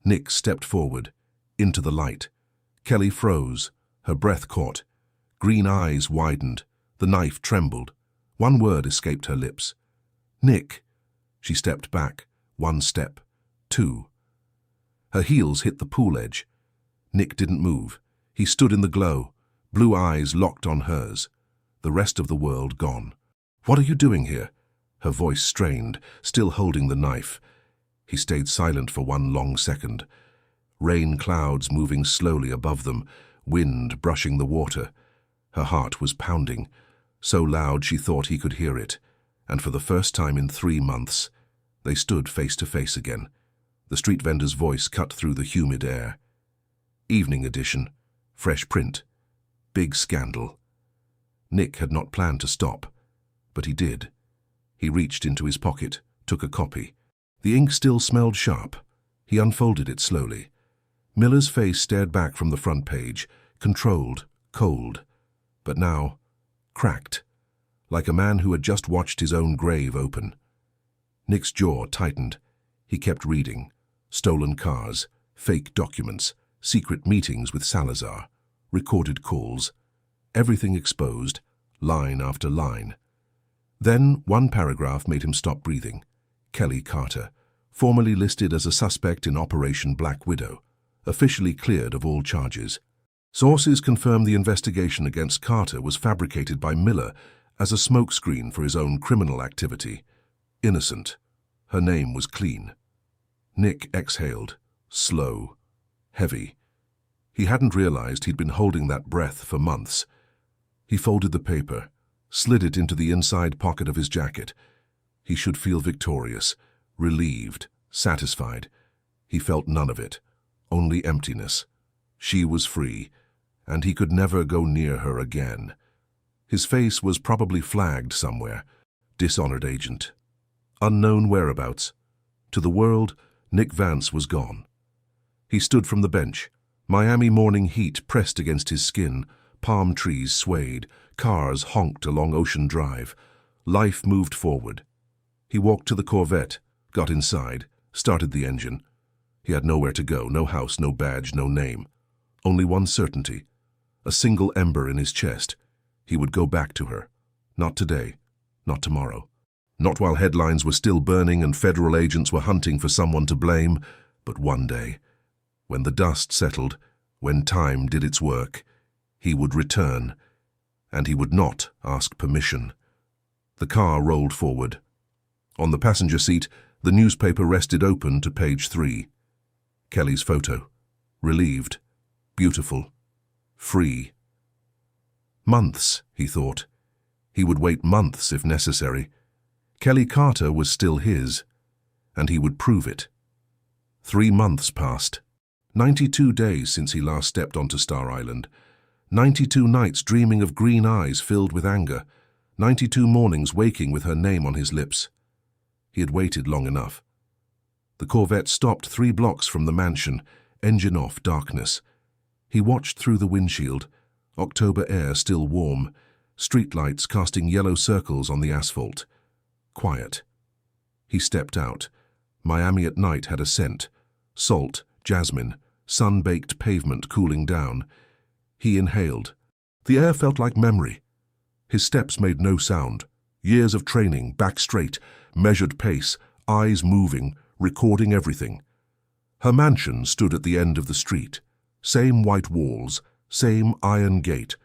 Nick stepped forward, into the light. Kelly froze, her breath caught. Green eyes widened, the knife trembled. One word escaped her lips. "Nick." She stepped back, 1 step, 2. Her heels hit the pool edge. Nick didn't move. He stood in the glow, blue eyes locked on hers. The rest of the world gone. "What are you doing here?" Her voice strained, still holding the knife. He stayed silent for 1 long second. Rain clouds moving slowly above them, wind brushing the water. Her heart was pounding, so loud she thought he could hear it. And for the first time in 3 months, they stood face to face again. The street vendor's voice cut through the humid air. Evening edition, fresh print, big scandal. Nick had not planned to stop, but he did. He reached into his pocket, took a copy. The ink still smelled sharp. He unfolded it slowly. Miller's face stared back from the front page, controlled, cold, but now cracked, like a man who had just watched his own grave open. Nick's jaw tightened. He kept reading. Stolen cars, fake documents, secret meetings with Salazar, recorded calls, everything exposed, line after line. Then one paragraph made him stop breathing. Kelly Carter, formerly listed as a suspect in Operation Black Widow, officially cleared of all charges. Sources confirmed the investigation against Carter was fabricated by Miller as a smokescreen for his own criminal activity. Innocent. Her name was clean. Nick exhaled, slow, heavy. He hadn't realized he'd been holding that breath for months. He folded the paper, slid it into the inside pocket of his jacket. He should feel victorious, relieved, satisfied. He felt none of it, only emptiness. She was free, and he could never go near her again. His face was probably flagged somewhere. Dishonored agent. Unknown whereabouts. To the world, Nick Vance was gone. He stood from the bench. Miami morning heat pressed against his skin. Palm trees swayed. Cars honked along Ocean Drive. Life moved forward. He walked to the Corvette, got inside, started the engine. He had nowhere to go, no house, no badge, no name. Only one certainty. A single ember in his chest. He would go back to her. Not today. Not tomorrow. Not while headlines were still burning and federal agents were hunting for someone to blame, but one day, when the dust settled, when time did its work, he would return, and he would not ask permission. The car rolled forward. On the passenger seat, the newspaper rested open to page 3. Kelly's photo. Relieved. Beautiful. Free. Months, he thought. He would wait months if necessary. Kelly Carter was still his, and he would prove it. 3 months passed. 92 days since he last stepped onto Star Island. 92 nights dreaming of green eyes filled with anger. 92 mornings waking with her name on his lips. He had waited long enough. The Corvette stopped 3 blocks from the mansion, engine off, darkness. He watched through the windshield, October air still warm, streetlights casting yellow circles on the asphalt. Quiet. He stepped out. Miami at night had a scent. Salt, jasmine, sun-baked pavement cooling down. He inhaled. The air felt like memory. His steps made no sound. Years of training, back straight, measured pace, eyes moving, recording everything. Her mansion stood at the end of the street. Same white walls, same iron gate.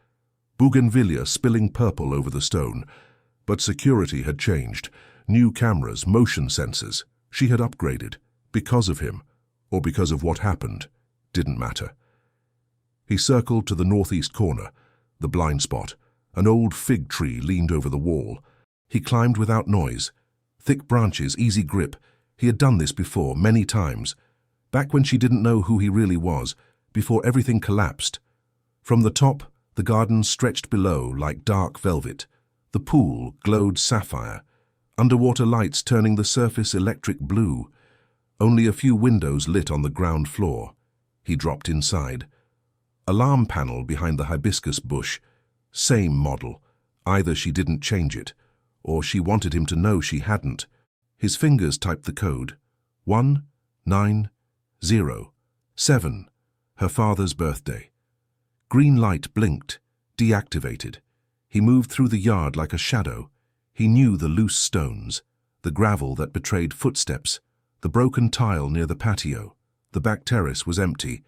Bougainvillea spilling purple over the stone. But security had changed. New cameras, motion sensors. She had upgraded. Because of him, or because of what happened, didn't matter. He circled to the northeast corner, the blind spot. An old fig tree leaned over the wall. He climbed without noise. Thick branches, easy grip. He had done this before, many times. Back when she didn't know who he really was, before everything collapsed. From the top, the garden stretched below like dark velvet. The pool glowed sapphire, underwater lights turning the surface electric blue. Only a few windows lit on the ground floor. He dropped inside. Alarm panel behind the hibiscus bush. Same model. Either she didn't change it, or she wanted him to know she hadn't. His fingers typed the code. 1907. Her father's birthday. Green light blinked, deactivated. He moved through the yard like a shadow. He knew the loose stones, the gravel that betrayed footsteps, the broken tile near the patio. The back terrace was empty.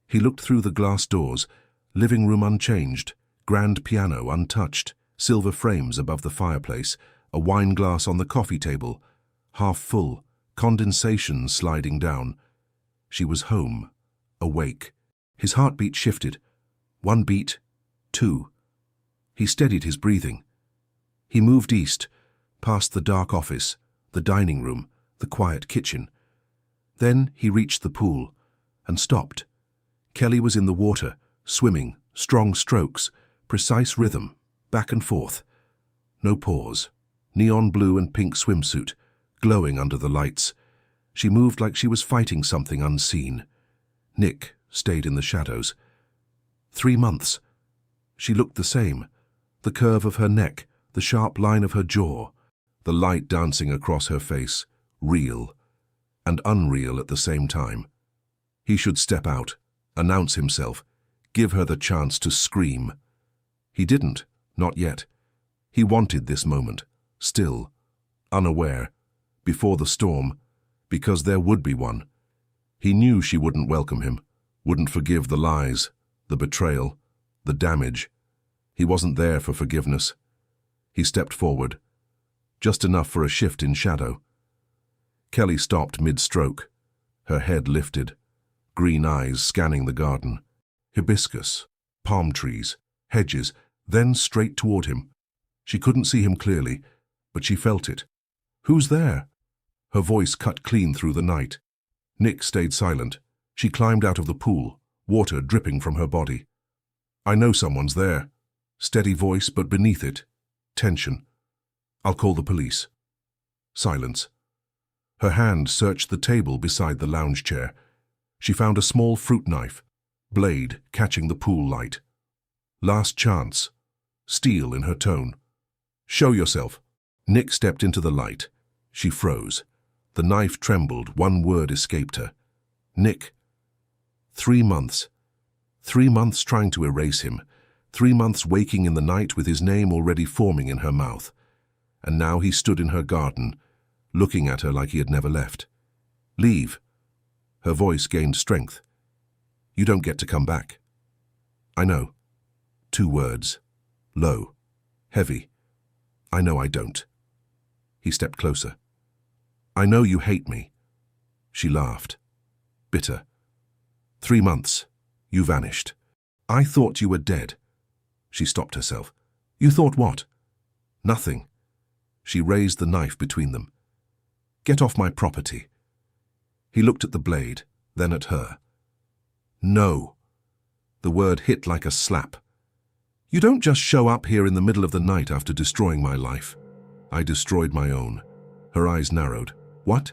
He looked through the glass doors, living room unchanged, grand piano untouched, silver frames above the fireplace, a wine glass on the coffee table, half full, condensation sliding down. She was home, awake. His heartbeat shifted. 1 beat, 2. He steadied his breathing. He moved east, past the dark office, the dining room, the quiet kitchen. Then he reached the pool and stopped. Kelly was in the water, swimming, strong strokes, precise rhythm, back and forth. No pause. Neon blue and pink swimsuit, glowing under the lights. She moved like she was fighting something unseen. Nick stayed in the shadows. 3 months. She looked the same. The curve of her neck, the sharp line of her jaw, the light dancing across her face, real and unreal at the same time. He should step out, announce himself, give her the chance to scream. He didn't, not yet. He wanted this moment, still, unaware, before the storm, because there would be one. He knew she wouldn't welcome him, wouldn't forgive the lies, the betrayal, the damage. He wasn't there for forgiveness. He stepped forward, just enough for a shift in shadow. Kelly stopped mid-stroke, her head lifted, green eyes scanning the garden. Hibiscus, palm trees, hedges, then straight toward him. She couldn't see him clearly, but she felt it. "Who's there?" Her voice cut clean through the night. Nick stayed silent. She climbed out of the pool, water dripping from her body. "I know someone's there." Steady voice, but beneath it, tension. "I'll call the police." Silence. Her hand searched the table beside the lounge chair. She found a small fruit knife, blade catching the pool light. Last chance. Steel in her tone. "Show yourself." Nick stepped into the light. She froze. The knife trembled, one word escaped her. "Nick." 3 months. 3 months trying to erase him. 3 months waking in the night with his name already forming in her mouth. And now he stood in her garden, looking at her like he had never left. "Leave." Her voice gained strength. "You don't get to come back." "I know." 2 words. Low. Heavy. "I know I don't." He stepped closer. "I know you hate me." She laughed. Bitter. 3 months. You vanished. "I thought you were dead." She stopped herself. "You thought what?" "Nothing." She raised the knife between them. "Get off my property." He looked at the blade, then at her. "No." The word hit like a slap. "You don't just show up here in the middle of the night after destroying my life." "I destroyed my own." Her eyes narrowed. "What?"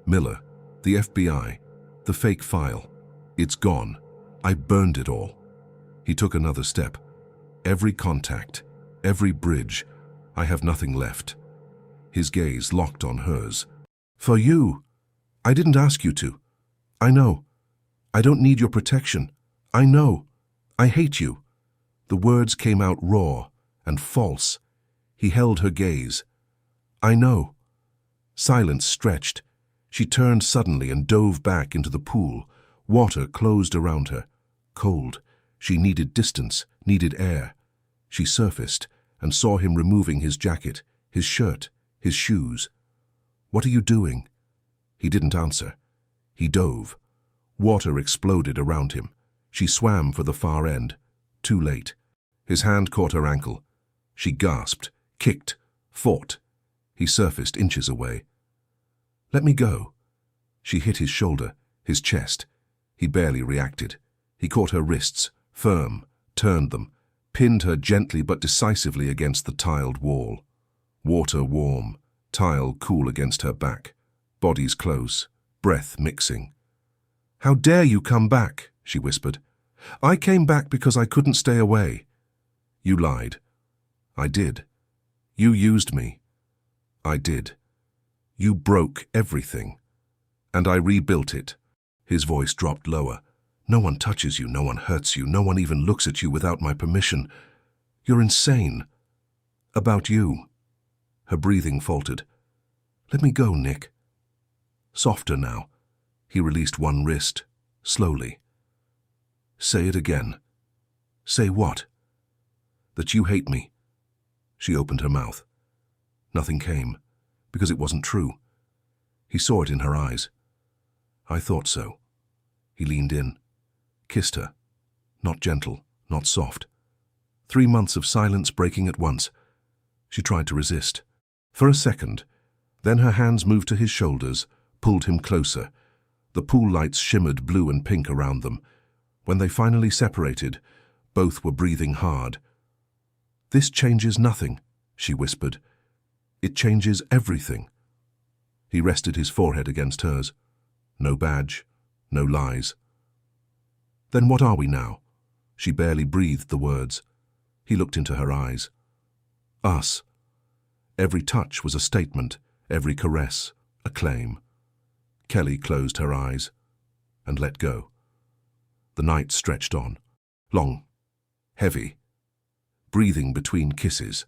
"Miller, the FBI, the fake file. It's gone. I burned it all." He took another step. "Every contact, every bridge. I have nothing left." His gaze locked on hers. "For you. I didn't ask you to. I know. I don't need your protection. I know. I hate you." The words came out raw and false. He held her gaze. "I know." Silence stretched. She turned suddenly and dove back into the pool. Water closed around her. Cold. She needed distance, needed air. She surfaced and saw him removing his jacket, his shirt, his shoes. "What are you doing?" He didn't answer. He dove. Water exploded around him. She swam for the far end. Too late. His hand caught her ankle. She gasped, kicked, fought. He surfaced inches away. "Let me go." She hit his shoulder, his chest. He barely reacted. He caught her wrists, firm, turned them, pinned her gently but decisively against the tiled wall. Water warm, tile cool against her back, bodies close, breath mixing. "How dare you come back?" she whispered. "I came back because I couldn't stay away." "You lied." "I did." "You used me." "I did." "You broke everything." "And I rebuilt it." His voice dropped lower. "No one touches you, no one hurts you, no one even looks at you without my permission. You're insane." "About you." Her breathing faltered. "Let me go, Nick." Softer now. He released one wrist, slowly. "Say it again." "Say what?" "That you hate me." She opened her mouth. Nothing came, because it wasn't true. He saw it in her eyes. "I thought so." He leaned in, kissed her. Not gentle, not soft. 3 months of silence breaking at once. She tried to resist. For a second. Then her hands moved to his shoulders, pulled him closer. The pool lights shimmered blue and pink around them. When they finally separated, both were breathing hard. "This changes nothing," she whispered. "It changes everything." He rested his forehead against hers. No badge, no lies. Then what are we now? She barely breathed the words. He looked into her eyes. Us. Every touch was a statement, every caress, a claim. Kelly closed her eyes and let go. The night stretched on, long, heavy, breathing between kisses.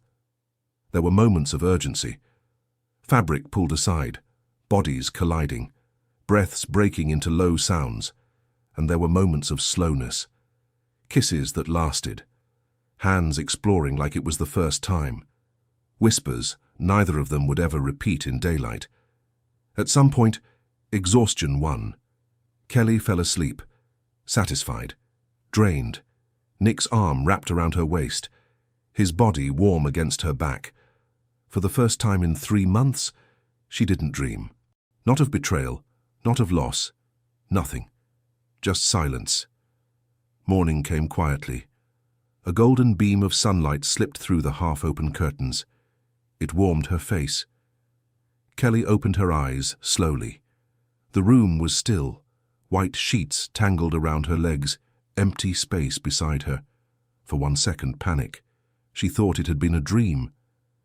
There were moments of urgency. Fabric pulled aside, bodies colliding, breaths breaking into low sounds, and there were moments of slowness. Kisses that lasted, hands exploring like it was the first time. Whispers neither of them would ever repeat in daylight. At some point, exhaustion won. Kelly fell asleep, satisfied, drained, Nick's arm wrapped around her waist, his body warm against her back. For the first time in 3 months, she didn't dream. Not of betrayal, not of loss, nothing. Just silence. Morning came quietly. A golden beam of sunlight slipped through the half-open curtains. It warmed her face. Kelly opened her eyes slowly. The room was still, white sheets tangled around her legs, empty space beside her. For 1 second, panic. She thought it had been a dream,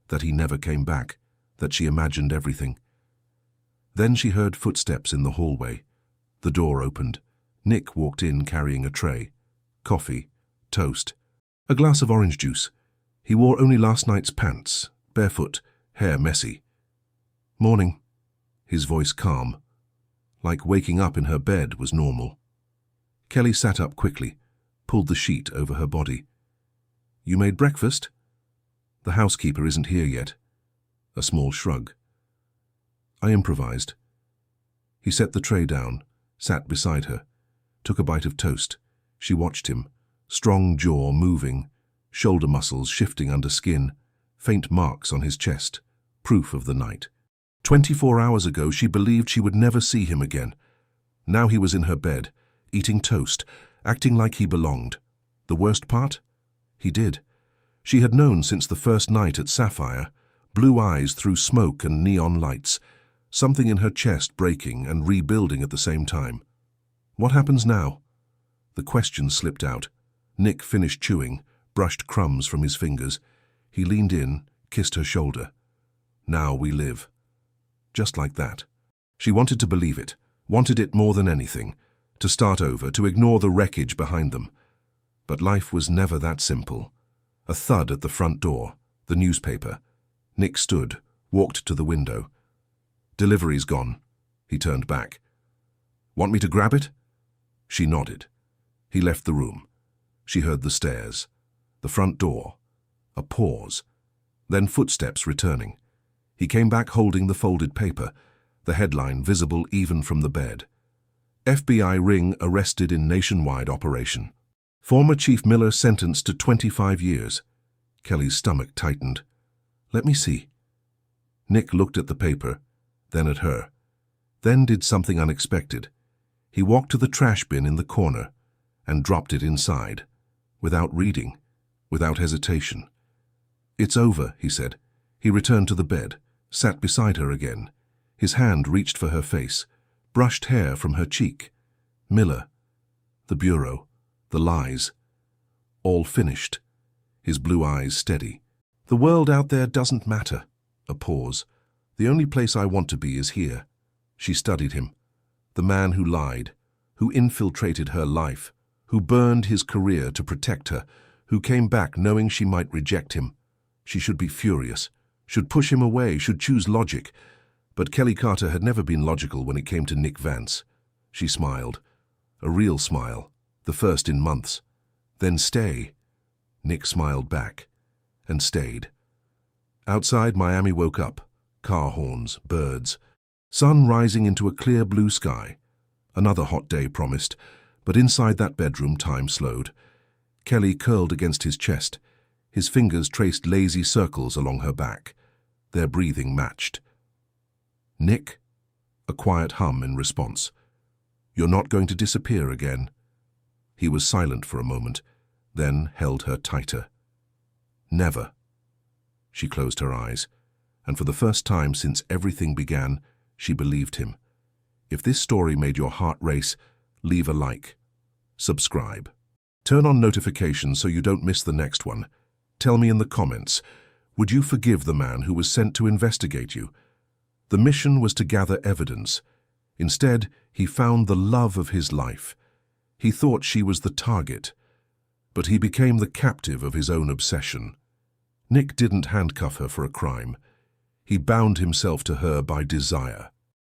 that he never came back, that she imagined everything. Then she heard footsteps in the hallway. The door opened. Nick walked in carrying a tray. Coffee, toast, a glass of orange juice. He wore only last night's pants, barefoot, hair messy. Morning. His voice calm, like waking up in her bed was normal. Kelly sat up quickly, pulled the sheet over her body. You made breakfast? The housekeeper isn't here yet. A small shrug. I improvised. He set the tray down, sat beside her, took a bite of toast. She watched him, strong jaw moving, shoulder muscles shifting under skin, faint marks on his chest, proof of the night. 24 hours ago, she believed she would never see him again. Now he was in her bed, eating toast, acting like he belonged. The worst part? He did. She had known since the first night at Sapphire, blue eyes through smoke and neon lights, something in her chest breaking and rebuilding at the same time. What happens now? The question slipped out. Nick finished chewing, brushed crumbs from his fingers. He leaned in, kissed her shoulder. Now we live. Just like that. She wanted to believe it, wanted it more than anything, to start over, to ignore the wreckage behind them. But life was never that simple. A thud at the front door, the newspaper. Nick stood, walked to the window. Delivery's gone. He turned back. Want me to grab it? She nodded. He left the room. She heard the stairs, the front door, a pause, then footsteps returning. He came back holding the folded paper, the headline visible even from the bed. FBI ring arrested in nationwide operation. Former Chief Miller sentenced to 25 years. Kelly's stomach tightened. Let me see. Nick looked at the paper, then at her, then did something unexpected. He walked to the trash bin in the corner and dropped it inside, without reading, without hesitation. It's over, he said. He returned to the bed, sat beside her again. His hand reached for her face, brushed hair from her cheek. Miller, the bureau, the lies. All finished. His blue eyes steady. The world out there doesn't matter. A pause. The only place I want to be is here. She studied him. The man who lied, who infiltrated her life, who burned his career to protect her, who came back knowing she might reject him. She should be furious, should push him away, should choose logic. But Kelly Carter had never been logical when it came to Nick Vance. She smiled. A real smile, the first in months. Then stay. Nick smiled back, and stayed. Outside, Miami woke up. Car horns, birds. Sun rising into a clear blue sky. Another hot day promised, but inside that bedroom time slowed. Kelly curled against his chest. His fingers traced lazy circles along her back. Their breathing matched. Nick? A quiet hum in response. You're not going to disappear again. He was silent for a moment, then held her tighter. Never. She closed her eyes, and for the first time since everything began, she believed him. If this story made your heart race, leave a like. subscribe. Turn on notifications so you don't miss the next one. Tell me in the comments, would you forgive the man who was sent to investigate you? The mission was to gather evidence. Instead, he found the love of his life. He thought she was the target, but he became the captive of his own obsession. Nick didn't handcuff her for a crime. He bound himself to her by desire.